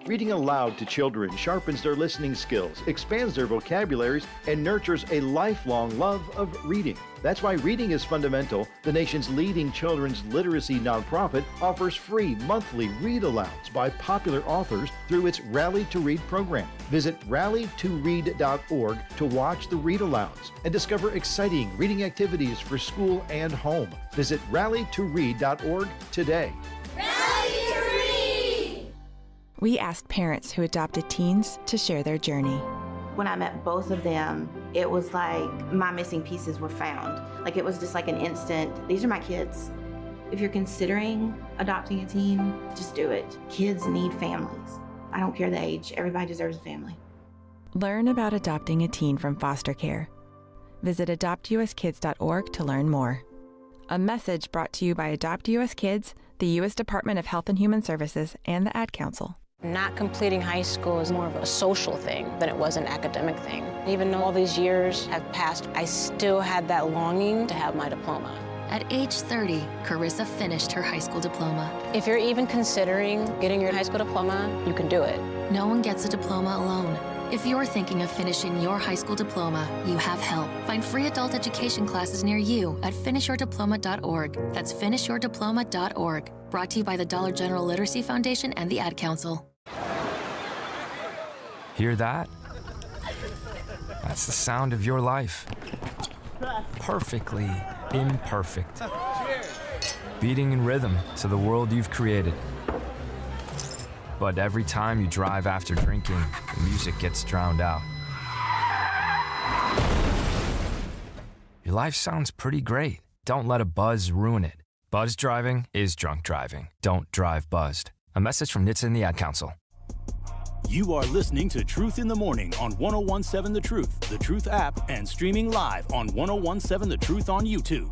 Reading aloud to children sharpens their listening skills, expands their vocabularies, and nurtures a lifelong love of reading. That's why Reading is Fundamental, the nation's leading children's literacy nonprofit, offers free monthly read-alouds by popular authors through its Rally to Read program. Visit rallytoread.org to watch the read-alouds and discover exciting reading activities for school and home. Visit rallytoread.org today. We asked parents who adopted teens to share their journey. When I met both of them, it was like my missing pieces were found. Like it was just like an instant, these are my kids. If you're considering adopting a teen, just do it. Kids need families. I don't care the age, everybody deserves a family. Learn about adopting a teen from foster care. Visit adoptuskids.org to learn more. A message brought to you by Adopt US Kids, the U.S. Department of Health and Human Services, and the Ad Council. Not completing high school is more of a social thing than it was an academic thing. Even though all these years have passed, I still had that longing to have my diploma. At age 30, Carissa finished her high school diploma. If you're even considering getting your high school diploma, you can do it. No one gets a diploma alone. If you're thinking of finishing your high school diploma, you have help. Find free adult education classes near you at finishyourdiploma.org. That's finishyourdiploma.org. Brought to you by the Dollar General Literacy Foundation and the Ad Council. Hear that? That's the sound of your life. Perfectly imperfect. Beating in rhythm to the world you've created. But every time you drive after drinking, the music gets drowned out. Your life sounds pretty great. Don't let a buzz ruin it. Buzz driving is drunk driving. Don't drive buzzed. A message from NHTSA and the Ad Council. You are listening to Truth in the Morning on 1017 The Truth, the Truth app, and streaming live on 1017 The Truth on YouTube.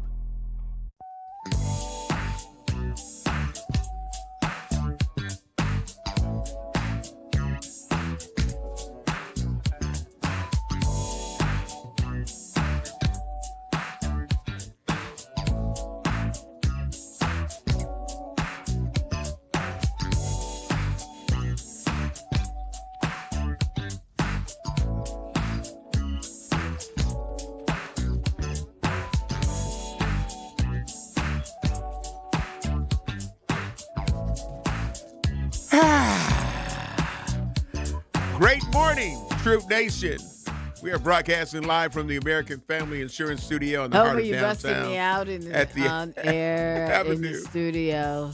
Great morning, Troop Nation. We are broadcasting live from the American Family Insurance Studio in the heart of you downtown. busting me out on air in the studio.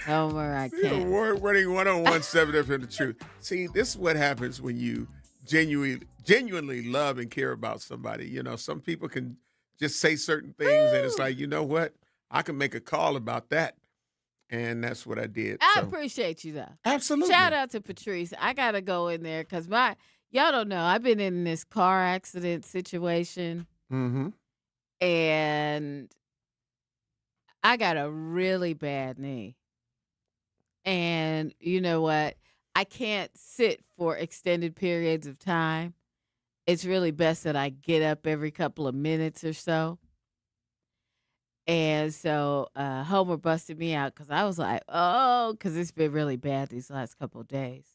Homer, I can't. The award-winning 1017 FM The Truth. See, this is what happens when you genuinely love and care about somebody. You know, some people can just say certain things, and it's like, you know what? I can make a call about that. And that's what I did. I appreciate you, though. Absolutely. Shout out to Patrice. I got to go in there because y'all don't know, I've been in this car accident situation. Mm-hmm. And I got a really bad knee. And you know what? I can't sit for extended periods of time. It's really best that I get up every couple of minutes or so. And so Homer busted me out because I was like, oh, because it's been really bad these last couple of days.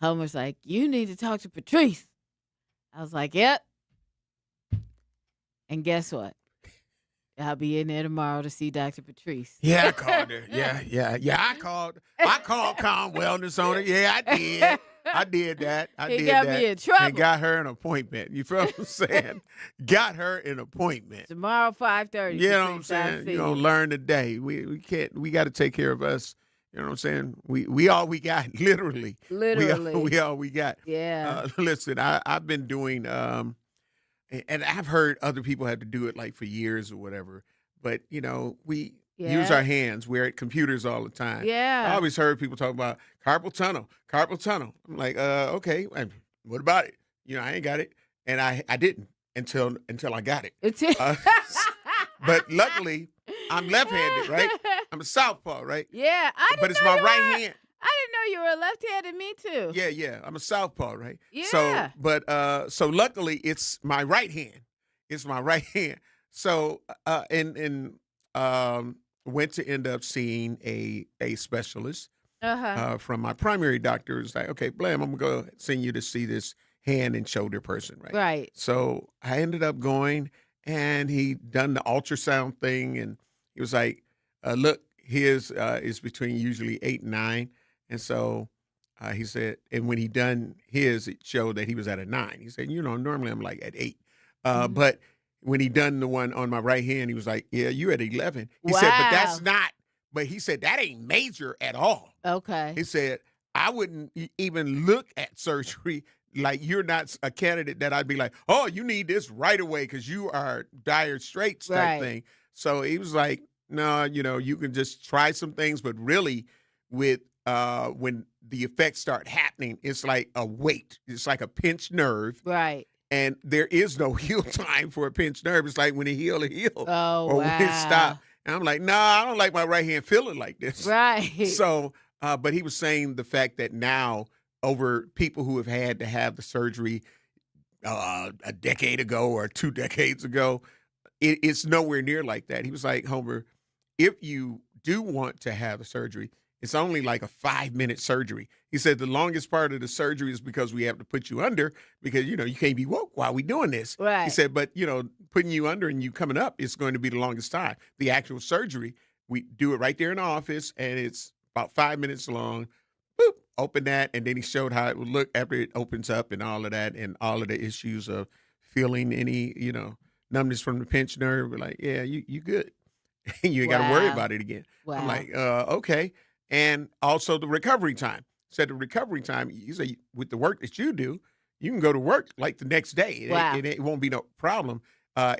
Homer's like, you need to talk to Patrice. I was like, yep. And guess what? I'll be in there tomorrow to see Dr. Patrice. Yeah, I called her. Yeah. I called Calm Wellness on her. Yeah, I did. I did that. He got me in trouble. And got her an appointment. You feel what I'm saying? Got her an appointment. Tomorrow, 5:30. You know what I'm saying? You're gonna learn today. We can't. We got to take care of us. You know what I'm saying? We all we got. Literally. Literally. We all we got. Yeah. Listen, I've been doing. And I've heard other people have to do it like for years or whatever. But we use our hands. We're at computers all the time. Yeah. I always heard people talk about carpal tunnel. I'm like, okay, what about it? I ain't got it, and I didn't until I got it. But luckily, I'm left-handed, right? I'm a southpaw, right? Yeah, but it's my right hand. I didn't know you were left-handed. Me too. Yeah. I'm a southpaw, right? Yeah. So luckily, it's my right hand. It's my right hand. So went to end up seeing a specialist from my primary doctor. It's like, okay, Blam, I'm gonna go send you to see this hand and shoulder person, right? Right. So I ended up going, and he done the ultrasound thing, and he was like, look, his is between usually 8 and 9. And so he said, and when he done his, it showed that he was at a 9. He said, normally I'm like at 8. But when he done the one on my right hand, he was like, yeah, you at 11. He said, but that's not, but he said, that ain't major at all. Okay. He said, I wouldn't even look at surgery. Like, you're not a candidate that I'd be like, oh, you need this right away because you are dire straits type thing. So he was like, no, you can just try some things, but really with when the effects start happening, it's like a weight. It's like a pinched nerve. Right. And there is no heal time for a pinched nerve. It's like when it heal, it heal. Oh, or when it stop. And I'm like, I don't like my right hand feeling like this. Right. So, but he was saying the fact that now over people who have had to have the surgery a decade ago or 2 decades ago, it's nowhere near like that. He was like, Homer, if you do want to have a surgery, it's only like a 5-minute surgery. He said the longest part of the surgery is because we have to put you under because, you can't be woke while we doing this. Right. He said, but, putting you under and you coming up, it's going to be the longest time. The actual surgery, we do it right there in the office, and it's about 5 minutes long. Boop, open that, and then he showed how it would look after it opens up and all of that and all of the issues of feeling any, numbness from the pinched nerve. We're like, yeah, you good. You ain't got to worry about it again. Wow. I'm like, okay. And also the recovery time. Said the recovery time, you say with the work that you do, you can go to work like the next day. It won't be no problem.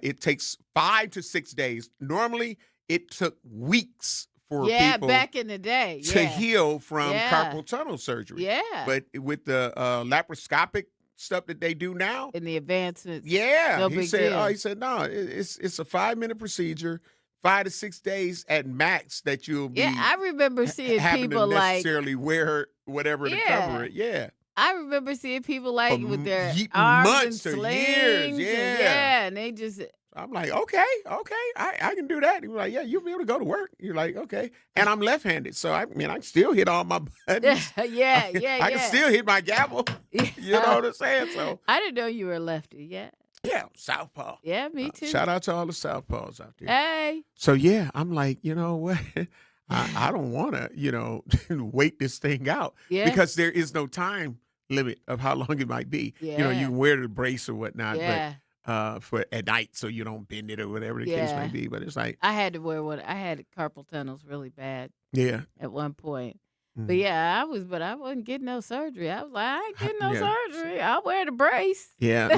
It takes 5 to 6 days. Normally, it took weeks for people back in the day to heal from carpal tunnel surgery. Yeah. But with the laparoscopic stuff that they do now. And the advancements. Yeah. No he big said, deal. he said, no, it's a 5-minute procedure. 5 to 6 days at max that you'll be. Yeah, I remember seeing having people to like necessarily wear whatever to cover it. Yeah, I remember seeing people like with their months arms or and years. slings. Yeah, And they just. I'm like, okay, I can do that. He was like, yeah, you'll be able to go to work. You're like, okay, and I'm left-handed, so I can still hit all my buttons. Yeah. I can still hit my gavel. You know what I'm saying? So I didn't know you were a lefty. Yeah, southpaw. Yeah, me too. Shout out to all the southpaws out there. Hey. So yeah, I'm like, you know what? I don't want to, wait this thing out because there is no time limit of how long it might be. Yeah. You can wear the brace or whatnot, Yeah. but for at night so you don't bend it or whatever the case may be. But it's like I had to wear one. I had carpal tunnels really bad. Yeah. At one point. But yeah, I wasn't getting no surgery. I was like, I ain't getting no surgery. I'll wear the brace. Yeah,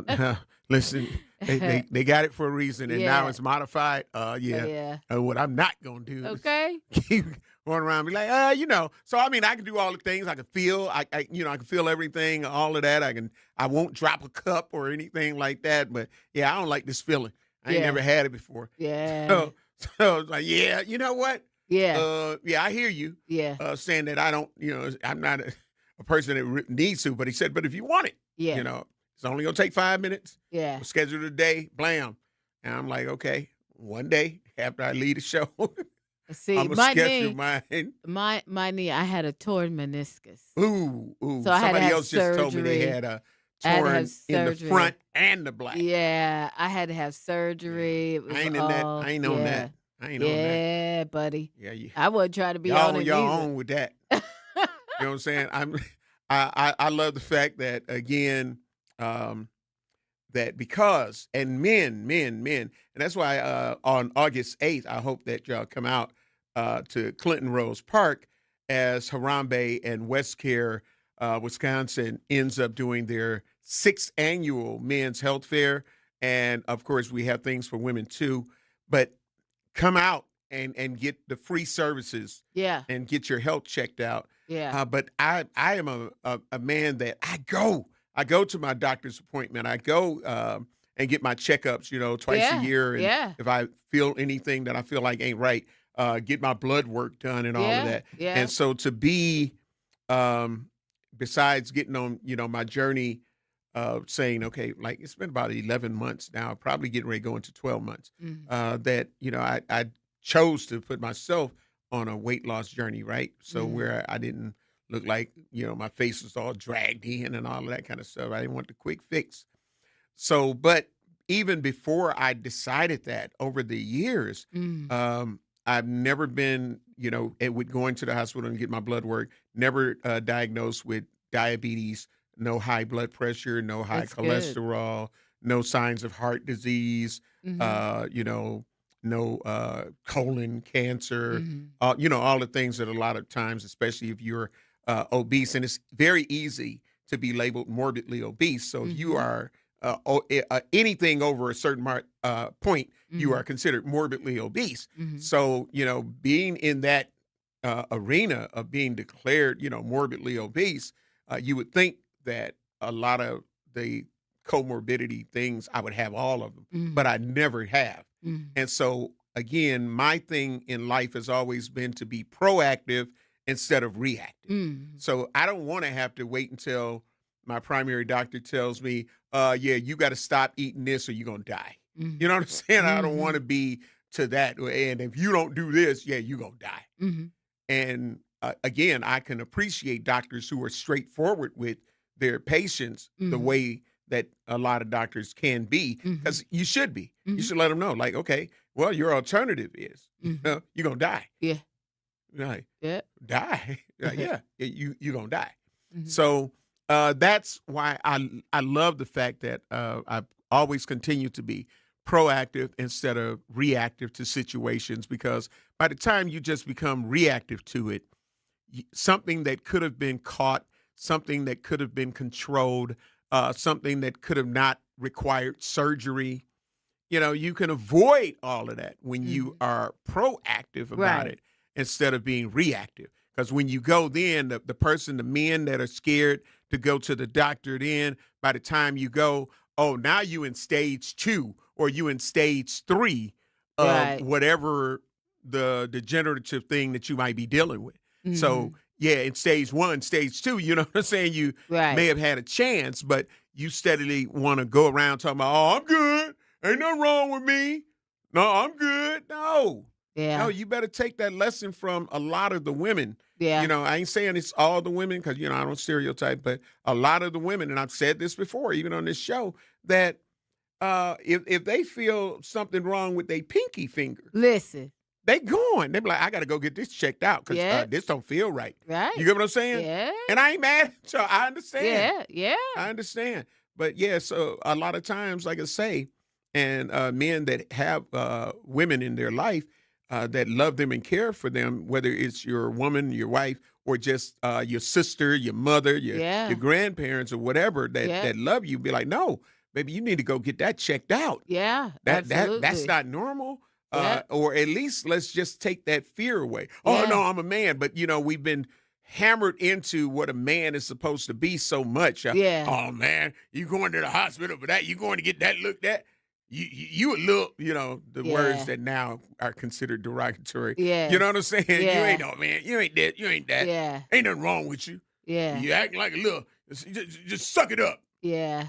no. Listen, they got it for a reason, and now it's modified. What I'm not gonna do is keep going around and be like, So I can do all the things. I can feel. I can feel everything. All of that. I won't drop a cup or anything like that. But yeah, I don't like this feeling. I ain't never had it before. Yeah. So it's like, yeah, you know what? Yeah. I hear you. Yeah. Saying that I don't, I'm not a person that needs to, but he said, but if you want it, it's only going to take 5 minutes. Yeah. Schedule a day, blam. And I'm like, okay, one day after I leave the show, See, I'm gonna my schedule knee, mine. my knee, I had a torn meniscus. Ooh. So I had to Somebody have else just told me they surgery. had a I had to have torn in the surgery. front and the back. Yeah, I had to have surgery. It was I ain't in that. all, I ain't on yeah. that. I ain't on that. Yeah, buddy. Yeah, I wasn't trying to be y'all on on it your either. own with that. You know what I'm saying? I love the fact that again, that because and men, and that's why on August 8th, I hope that y'all come out to Clinton Rose Park as Harambe and West Care, Wisconsin ends up doing their 6th annual men's health fair. And of course, we have things for women too, but come out and get the free services. Yeah. And get your health checked out. Yeah. But I am a man that I go to my doctor's appointment. I go and get my checkups, twice a year. And if I feel anything that I feel like ain't right, get my blood work done and all of that. Yeah. And so to be, besides getting on, my journey of saying, okay, like it's been about 11 months now, probably getting ready to go into 12 months, that, I chose to put myself on a weight loss journey, right? So where I didn't look like, my face was all dragged in and all of that kind of stuff. I didn't want the quick fix. So, but even before I decided that over the years, I've never been, with going to the hospital and get my blood work, never diagnosed with diabetes, no high blood pressure, no high That's good. cholesterol, no signs of heart disease, no colon cancer, all the things that a lot of times, especially if you're obese, and it's very easy to be labeled morbidly obese. So if you are anything over a certain point, you are considered morbidly obese. So, being in that arena of being declared, morbidly obese, you would think that a lot of the comorbidity things, I would have all of them, but I never have. And so, again, my thing in life has always been to be proactive instead of reactive. So I don't want to have to wait until my primary doctor tells me, you got to stop eating this or you're going to die. You know what I'm saying? I don't want to be to that. And if you don't do this, you're going to die. And again, I can appreciate doctors who are straightforward with their patients the way that a lot of doctors can be, because you should be. You should let them know, like, okay, well, your alternative is you're going to die. Yeah. Like, Yeah. die? You're going to die. So that's why I love the fact that I always continue to be proactive instead of reactive to situations, because by the time you just become reactive to it, something that could have been caught, something that could have been controlled, something that could have not required surgery, you can avoid all of that when you are proactive about it instead of being reactive. Because when you go then, the men that are scared to go to the doctor, then by the time you go, now you in stage 2 or you in stage 3 of whatever the degenerative thing that you might be dealing with. So, in stage 1, stage 2, you know what I'm saying? You may have had a chance, but you steadily want to go around talking about, I'm good. Ain't nothing wrong with me. No, I'm good. No. Yeah. No, you better take that lesson from a lot of the women. Yeah. I ain't saying it's all the women because, I don't stereotype, but a lot of the women, and I've said this before, even on this show, that if they feel something wrong with their pinky finger, listen, they going. They be like, I got to go get this checked out because this don't feel right. Right. You get what I'm saying? Yeah. And I ain't mad. So I understand. Yeah. I understand. But so a lot of times, like I say, and men that have women in their life that love them and care for them, whether it's your woman, your wife, or just your sister, your mother, your grandparents, or whatever that love you, be like, no, baby, you need to go get that checked out. Yeah, absolutely. That's not normal. Or at least let's just take that fear away. Oh, no, I'm a man. But, we've been hammered into what a man is supposed to be so much. Oh, man, you going to the hospital for that? You going to get that looked at? You look, the words that now are considered derogatory. Yeah. You know what I'm saying? Yeah. You ain't no man. You ain't that. You ain't that. Yeah. Ain't nothing wrong with you. Yeah. You acting like a little, just suck it up. Yeah.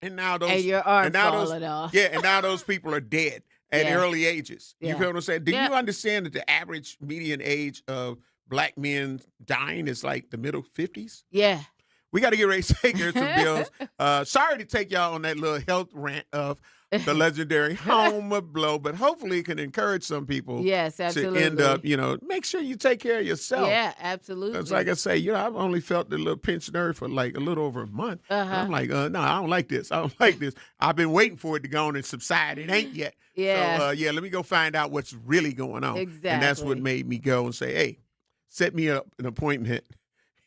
And now those. And your arm falling off. Yeah, and now those people are dead. at Yeah. early ages. You Yeah. feel what I'm saying? Do Yeah. you understand that the average median age of black men dying is like the middle 50s? Yeah. We got to get ready to take care of some bills. Sorry to take y'all on that little health rant of the legendary Homer Blow, but hopefully it can encourage some people Yes, to absolutely. end up, make sure you take care of yourself. Yeah, absolutely. It's like I say, I've only felt the little pinched nerve for like a little over a month. And I'm like, no, I don't like this. I don't like this. I've been waiting for it to go on and subside. It ain't yet. Yeah. So, let me go find out what's really going on. And that's what Exactly. made me go and say, hey, set me up an appointment.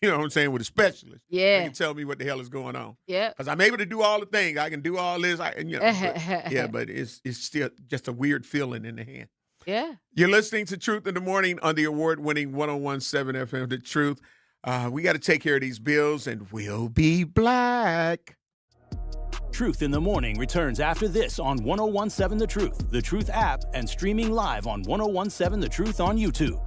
You know what I'm saying, with a specialist. Yeah. They can tell me what the hell is going on. Yeah. Because I'm able to do all the things. I can do all this. But it's still just a weird feeling in the hand. Yeah. You're listening to Truth in the Morning on the award-winning 101.7 FM, The Truth. We got to take care of these bills, and we'll be black. Truth in the Morning returns after this on 101.7 The Truth app, and streaming live on 101.7 The Truth on YouTube.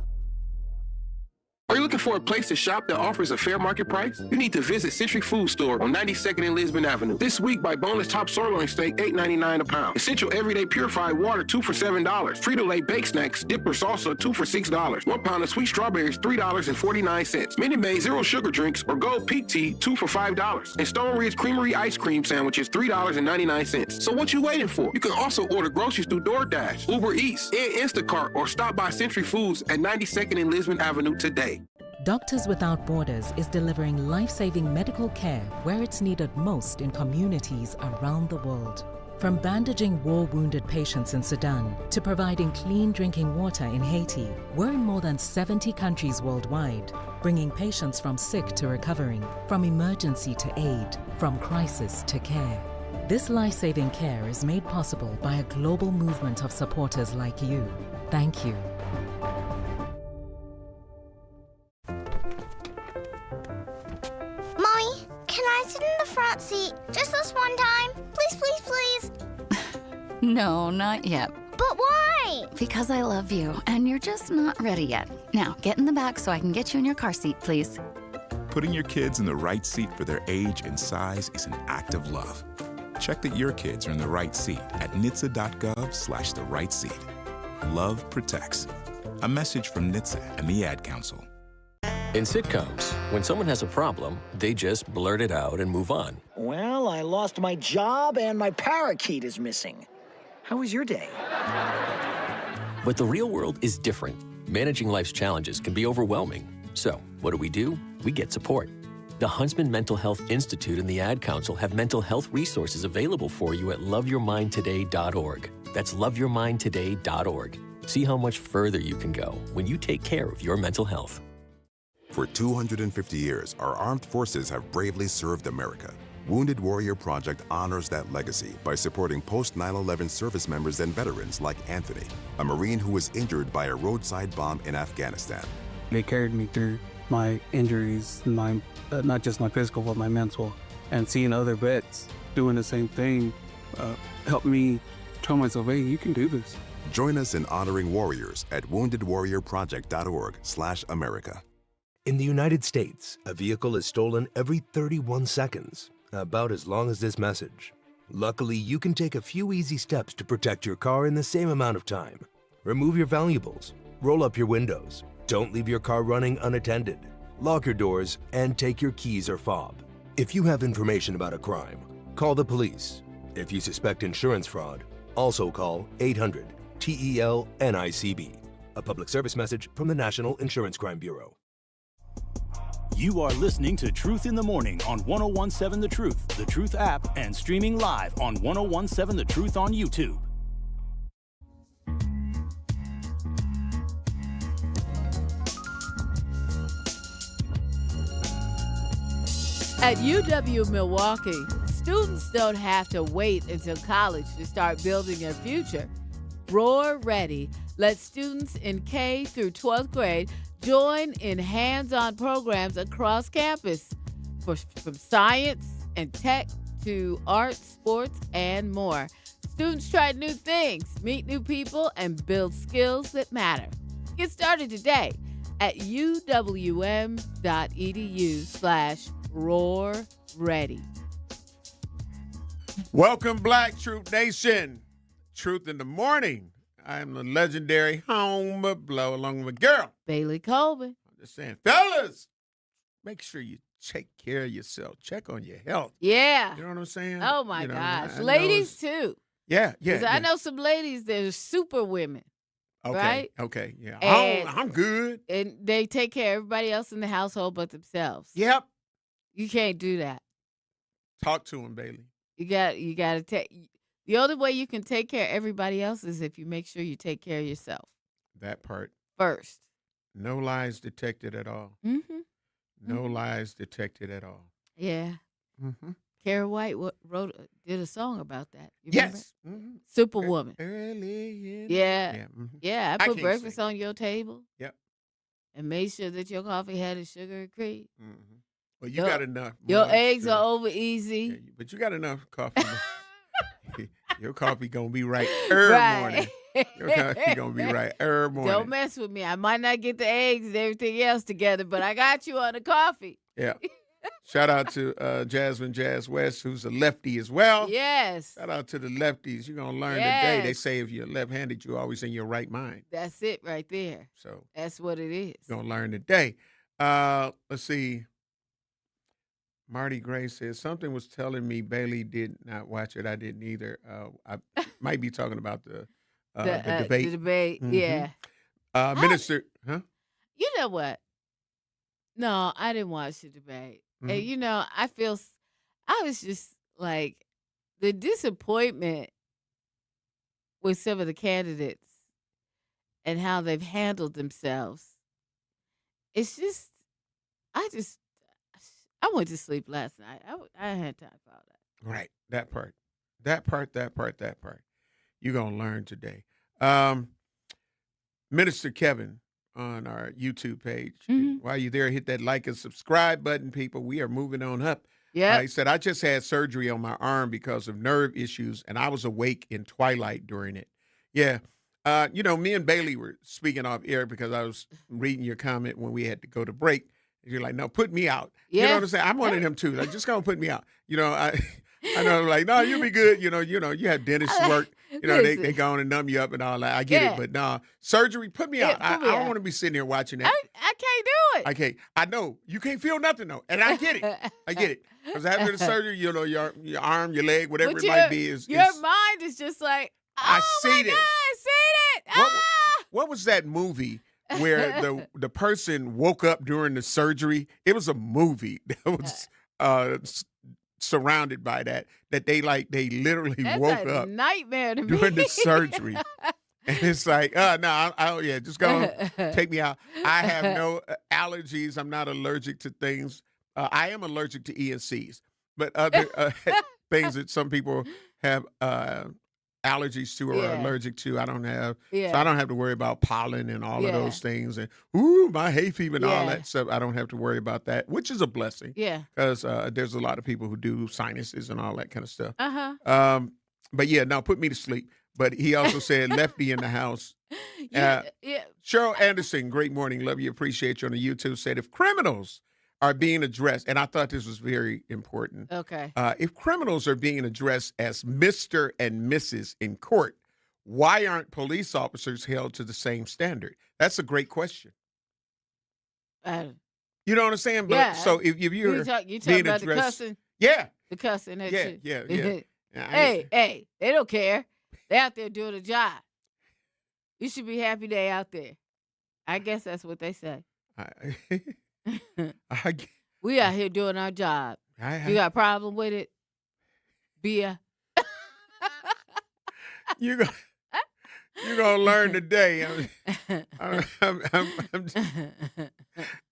Are you looking for a place to shop that offers a fair market price? You need to visit Century Food Store on 92nd and Lisbon Avenue. This week, buy boneless top sirloin steak, $8.99 a pound. Essential Everyday Purified Water, 2 for $7. Frito-Lay Baked Snacks, Dipper Salsa, 2 for $6. 1 pound of sweet strawberries, $3.49. Minute Maid Zero Sugar Drinks or Gold Peak Tea, 2 for $5. And Stone Ridge Creamery Ice Cream Sandwiches, $3.99. So what you waiting for? You can also order groceries through DoorDash, Uber Eats, and Instacart, or stop by Century Foods at 92nd and Lisbon Avenue today. Doctors Without Borders is delivering life-saving medical care where it's needed most in communities around the world. From bandaging war-wounded patients in Sudan to providing clean drinking water in Haiti, we're in more than 70 countries worldwide, bringing patients from sick to recovering, from emergency to aid, from crisis to care. This life-saving care is made possible by a global movement of supporters like you. Thank you. Mommy, can I sit in the front seat just this one time? Please, please, please. No, not yet. But why? Because I love you, and you're just not ready yet. Now, get in the back so I can get you in your car seat, please. Putting your kids in the right seat for their age and size is an act of love. Check that your kids are in the right seat at NHTSA.gov/the right seat. Love protects. A message from NHTSA and the Ad Council. In sitcoms, when someone has a problem, they just blurt it out and move on. Well, I lost my job and my parakeet is missing. How was your day? But the real world is different. Managing life's challenges can be overwhelming. So, what do? We get support. The Huntsman Mental Health Institute and the Ad Council have mental health resources available for you at loveyourmindtoday.org. That's loveyourmindtoday.org. See how much further you can go when you take care of your mental health. For 250 years, our armed forces have bravely served America. Wounded Warrior Project honors that legacy by supporting post-9/11 service members and veterans like Anthony, a Marine who was injured by a roadside bomb in Afghanistan. They carried me through my injuries, not just my physical, but my mental. And seeing other vets doing the same thing helped me tell myself, hey, you can do this. Join us in honoring warriors at woundedwarriorproject.org/America. In the United States, a vehicle is stolen every 31 seconds, about as long as this message. Luckily, you can take a few easy steps to protect your car in the same amount of time. Remove your valuables, roll up your windows, don't leave your car running unattended, lock your doors, and take your keys or fob. If you have information about a crime, call the police. If you suspect insurance fraud, also call 800-TEL-NICB. A public service message from the National Insurance Crime Bureau. You are listening to Truth in the Morning on 101.7 The Truth app, and streaming live on 101.7 The Truth on YouTube. At UW-Milwaukee, students don't have to wait until college to start building their future. Roar Ready lets students in K through 12th grade join in hands-on programs across campus, from science and tech to arts, sports, and more. Students try new things, meet new people, and build skills that matter. Get started today at uwm.edu/roarready. Welcome, Black Troop Nation. Truth in the Morning. I'm the legendary Homer Blow along with my girl, Bailey Coleman. I'm just saying, fellas, make sure you take care of yourself. Check on your health. Yeah. You know what I'm saying? Oh, my You know, gosh. I know Ladies, too. Yeah. 'Cause I know some ladies that are super women. Okay. Right? Okay. Yeah. And- I'm good. And they take care of everybody else in the household but themselves. Yep. You can't do that. Talk to him, Bailey. You got to take. The only way you can take care of everybody else is if you make sure you take care of yourself That part. first. No lies detected at all. Mm-hmm. No lies detected at all. Yeah. Mm-hmm. Kara White did a song about that. You remember? Yes. Mm-hmm. Superwoman. Early in Yeah. Yeah. Mm-hmm. Yeah. I I put can't breakfast sing. on your table Yep. and made sure that your coffee had its sugar and cream. Mm-hmm. Well, you got enough. Your more eggs sugar. are over easy. Yeah, but you got enough coffee. Your coffee gonna be right every morning. Your coffee gonna be right every morning. Don't mess with me. I might not get the eggs and everything else together, but I got you on the coffee. Yeah. Shout out to Jasmine Jazz West, who's a lefty as well. Yes. Shout out to the lefties. You're gonna learn today. They Yes. say if you're left-handed, you're always in your right mind. That's it right there. So That's what it is. you're gonna learn today. Let's see. Marty Gray says something was telling me Bailey did not watch it. I didn't either. I might be talking about the debate. The debate, Mhm. yeah. Minister, huh? You know what? No, I didn't watch the debate. And, Mhm. you know, I was just like, the disappointment with some of the candidates and how they've handled themselves. It's just, I went to sleep last night. I had time for all that. Right. That part. You're going to learn today. Minister Kevin on our YouTube page. Mhm. While you're there, hit that like and subscribe button, people. We are moving on up. Yeah. He said, I just had surgery on my arm because of nerve issues, and I was awake in twilight during it. Yeah. You know, me and Bailey were speaking off air because I was reading your comment when we had to go to break. You're like, no, put me out. You know Yeah. what I'm saying? I'm one of them too. Like, just gonna put me out. You know, I know, like, no, you'll be good. You know, you have dentist work. You know, they Listen. go on and numb you up and all that. I get Yeah. it, but no, surgery, put me Yeah, out. I put me don't out. want to be sitting here watching that. I can't do it. I can't. I know you can't feel nothing though, and I get it. I get it because after the surgery, you know, your arm, your leg, whatever But it might be, is your mind is just like, oh I see my this. God, I see it. What, Ah! what was that movie where the person woke up during the surgery? It was a movie that was surrounded by that they literally That's woke a up nightmare to me. during the surgery. And it's like, no, just go take me out. I have no allergies. I'm not allergic to things. I am allergic to ENCs, but other things that some people have allergies to or are Yeah. allergic to, I don't have. Yeah. So I don't have to worry about pollen and all of Yeah. those things. And, my hay fever and all Yeah. that stuff. I don't have to worry about that, which is a blessing. Yeah. Because there's a lot of people who do sinuses and all that kind of stuff. Uh-huh. But yeah, no, put me to sleep. But he also said lefty in the house. Yeah. Cheryl Anderson, great morning. Love you. Appreciate you on the YouTube. Said if criminals are being addressed, and I thought this was very important. Okay. If criminals are being addressed as Mr. and Mrs. in court, why aren't police officers held to the same standard? That's a great question. You know what I'm saying? But, Yeah. so if you're you talking being about the addressed, cussing? yeah, The cussing. That shit. yeah. Hey, they don't care. They out there doing a job. You should be happy they out there. I guess that's what they say. We out here doing our job. You got a problem with it? Bia? You're gonna learn today. But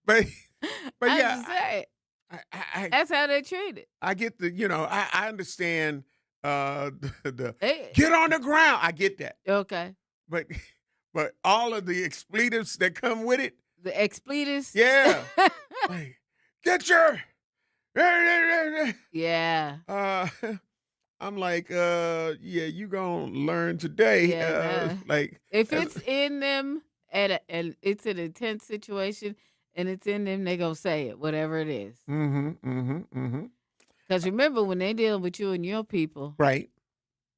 I'm yeah, just saying. I That's how they treat it. I get I understand the Hey. get on the ground. I get that. Okay. But all of the expletives that come with it. The expletives? Yeah. Like, get your Yeah. I'm like, yeah, you gonna learn today. Yeah, like if it's in them and it's an intense situation and it's in them, they gonna say it, whatever it is. Because remember, when they dealing with you and your people, right,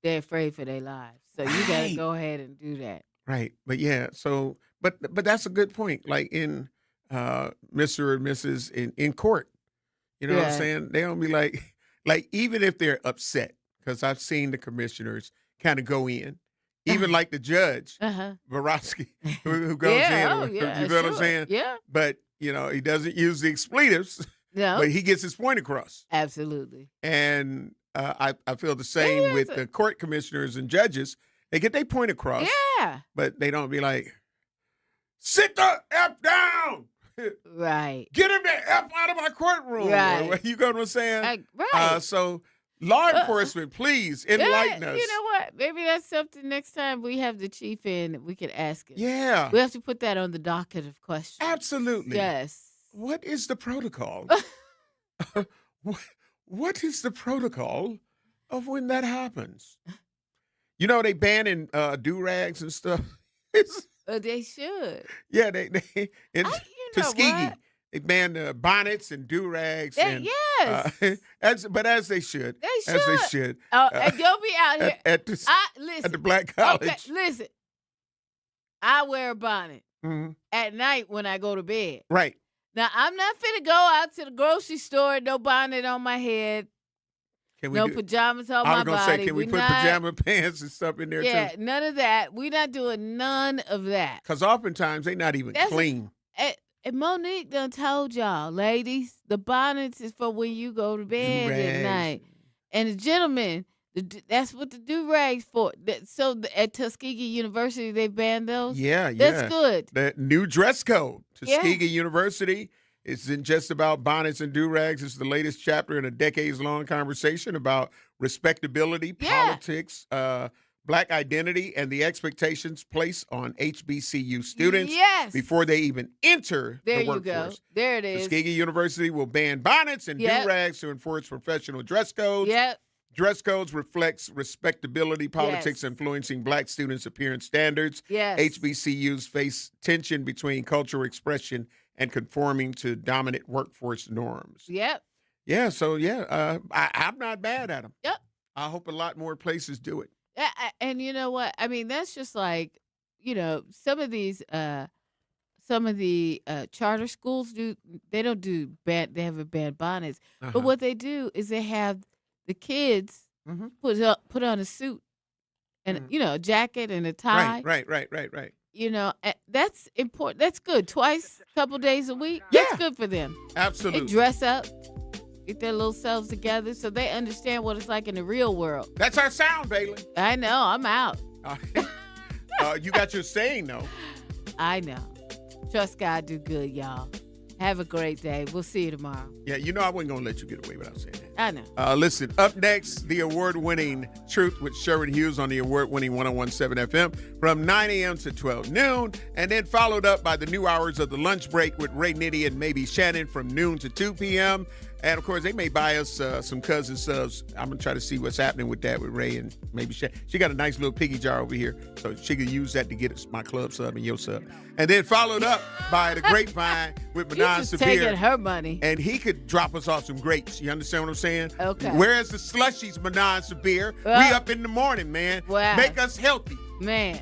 they're afraid for their lives. So you got to go ahead and do that. Right. But yeah, so but that's a good point. Like in Mr. or Mrs. in court. You know what I'm saying? They don't be like even if they're upset, because I've seen the commissioners kind of go in, even like the judge, Borowski, who goes in. You know what I'm saying? Yeah. But, you know, he doesn't use the expletives, No. but he gets his point across. Absolutely. And I feel the same with the court commissioners and judges. They get their point across. Yeah. But they don't be like, sit the F down. Right. Get him the F out of my courtroom. Right. You know what I'm saying? Right. So law enforcement, please enlighten us. You know what? Maybe that's something next time we have the chief in, we could ask him. Yeah. We have to put that on the docket of questions. Absolutely. Yes. What is the protocol? What is the protocol of when that happens? You know, they banning do-rags and stuff. They should. Yeah, they in Tuskegee, what? they banned bonnets and do-rags. Yes. As they should. As they should. And you'll be out here. At the Black College. Okay, listen. I wear a bonnet at night when I go to bed. Right. Now, I'm not finna go out to the grocery store, no bonnet on my head, no pajamas on my body. I was going to say, can we put pajama pants and stuff in there too? Yeah, none of that. We're not doing none of that. Because oftentimes they're not even clean. And Monique done told y'all, ladies, the bonnets is for when you go to bed at night. And the gentlemen, that's what the do-rags for. So at Tuskegee University, they banned those? Yeah. That's good. The new dress code. Tuskegee University isn't just about bonnets and do-rags. It's the latest chapter in a decades-long conversation about respectability, politics, Black identity, and the expectations placed on HBCU students before they even enter the workforce. There you go. There it is. Tuskegee University will ban bonnets and do-rags to enforce professional dress codes. Yep. Dress codes reflects respectability, politics influencing Black students' appearance standards. Yes. HBCUs face tension between cultural expression and conforming to dominant workforce norms. Yep. Yeah, so I'm not mad at them. Yep. I hope a lot more places do it. And you know what? I mean, that's just like, you know, some of the charter schools they haven't banned bonnets. But what they do is they have the kids put on a suit and, you know, a jacket and a tie. Right. You know, that's important. That's good. Twice, a couple days a week. That's good for them. Absolutely. They dress up, get their little selves together so they understand what it's like in the real world. That's our sound, Bailey. I know. I'm out. You got your saying, though. I know. Trust God do good, y'all. Have a great day. We'll see you tomorrow. Yeah, you know I wasn't going to let you get away without saying that. I know. Listen, up next, the award-winning Truth with Sherwood Hughes on the award-winning 101.7 FM from 9 a.m. to 12 noon, and then followed up by the new hours of the lunch break with Ray Nitty and maybe Shannon from noon to 2 p.m., and, of course, they may buy us some cousin subs. I'm going to try to see what's happening with that with Ray and maybe Shannon. She got a nice little piggy jar over here, so she could use that to get us my club sub and your sub. And then followed up by the grapevine with Manon He's just Sabir. taking her money. And he could drop us off some grapes. You understand what I'm saying? Okay. Where's the slushies, Manon Sabir? We up in the morning, man. Wow. Make us healthy. Man.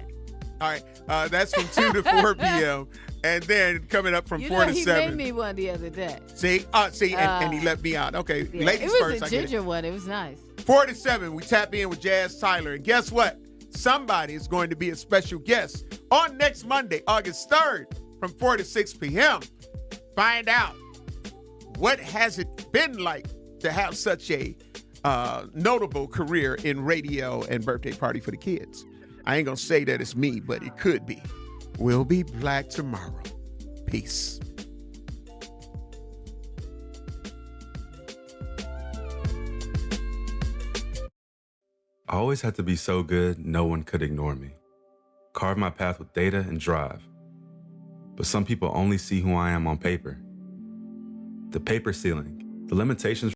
All right. That's from 2 to 4 p.m. And then coming up from 4 to 7. He made me one the other day. See? And he left me out. Okay, Yeah. ladies it first. was a ginger one. It was nice. 4 to 7, we tap in with Jazz Tyler. And guess what? Somebody is going to be a special guest on next Monday, August 3rd, from 4 to 6 p.m. Find out what has it been like to have such a notable career in radio and birthday party for the kids. I ain't going to say that it's me, but it could be. We'll be black tomorrow. Peace. I always had to be so good, no one could ignore me. Carve my path with data and drive. But some people only see who I am on paper. The paper ceiling, the limitations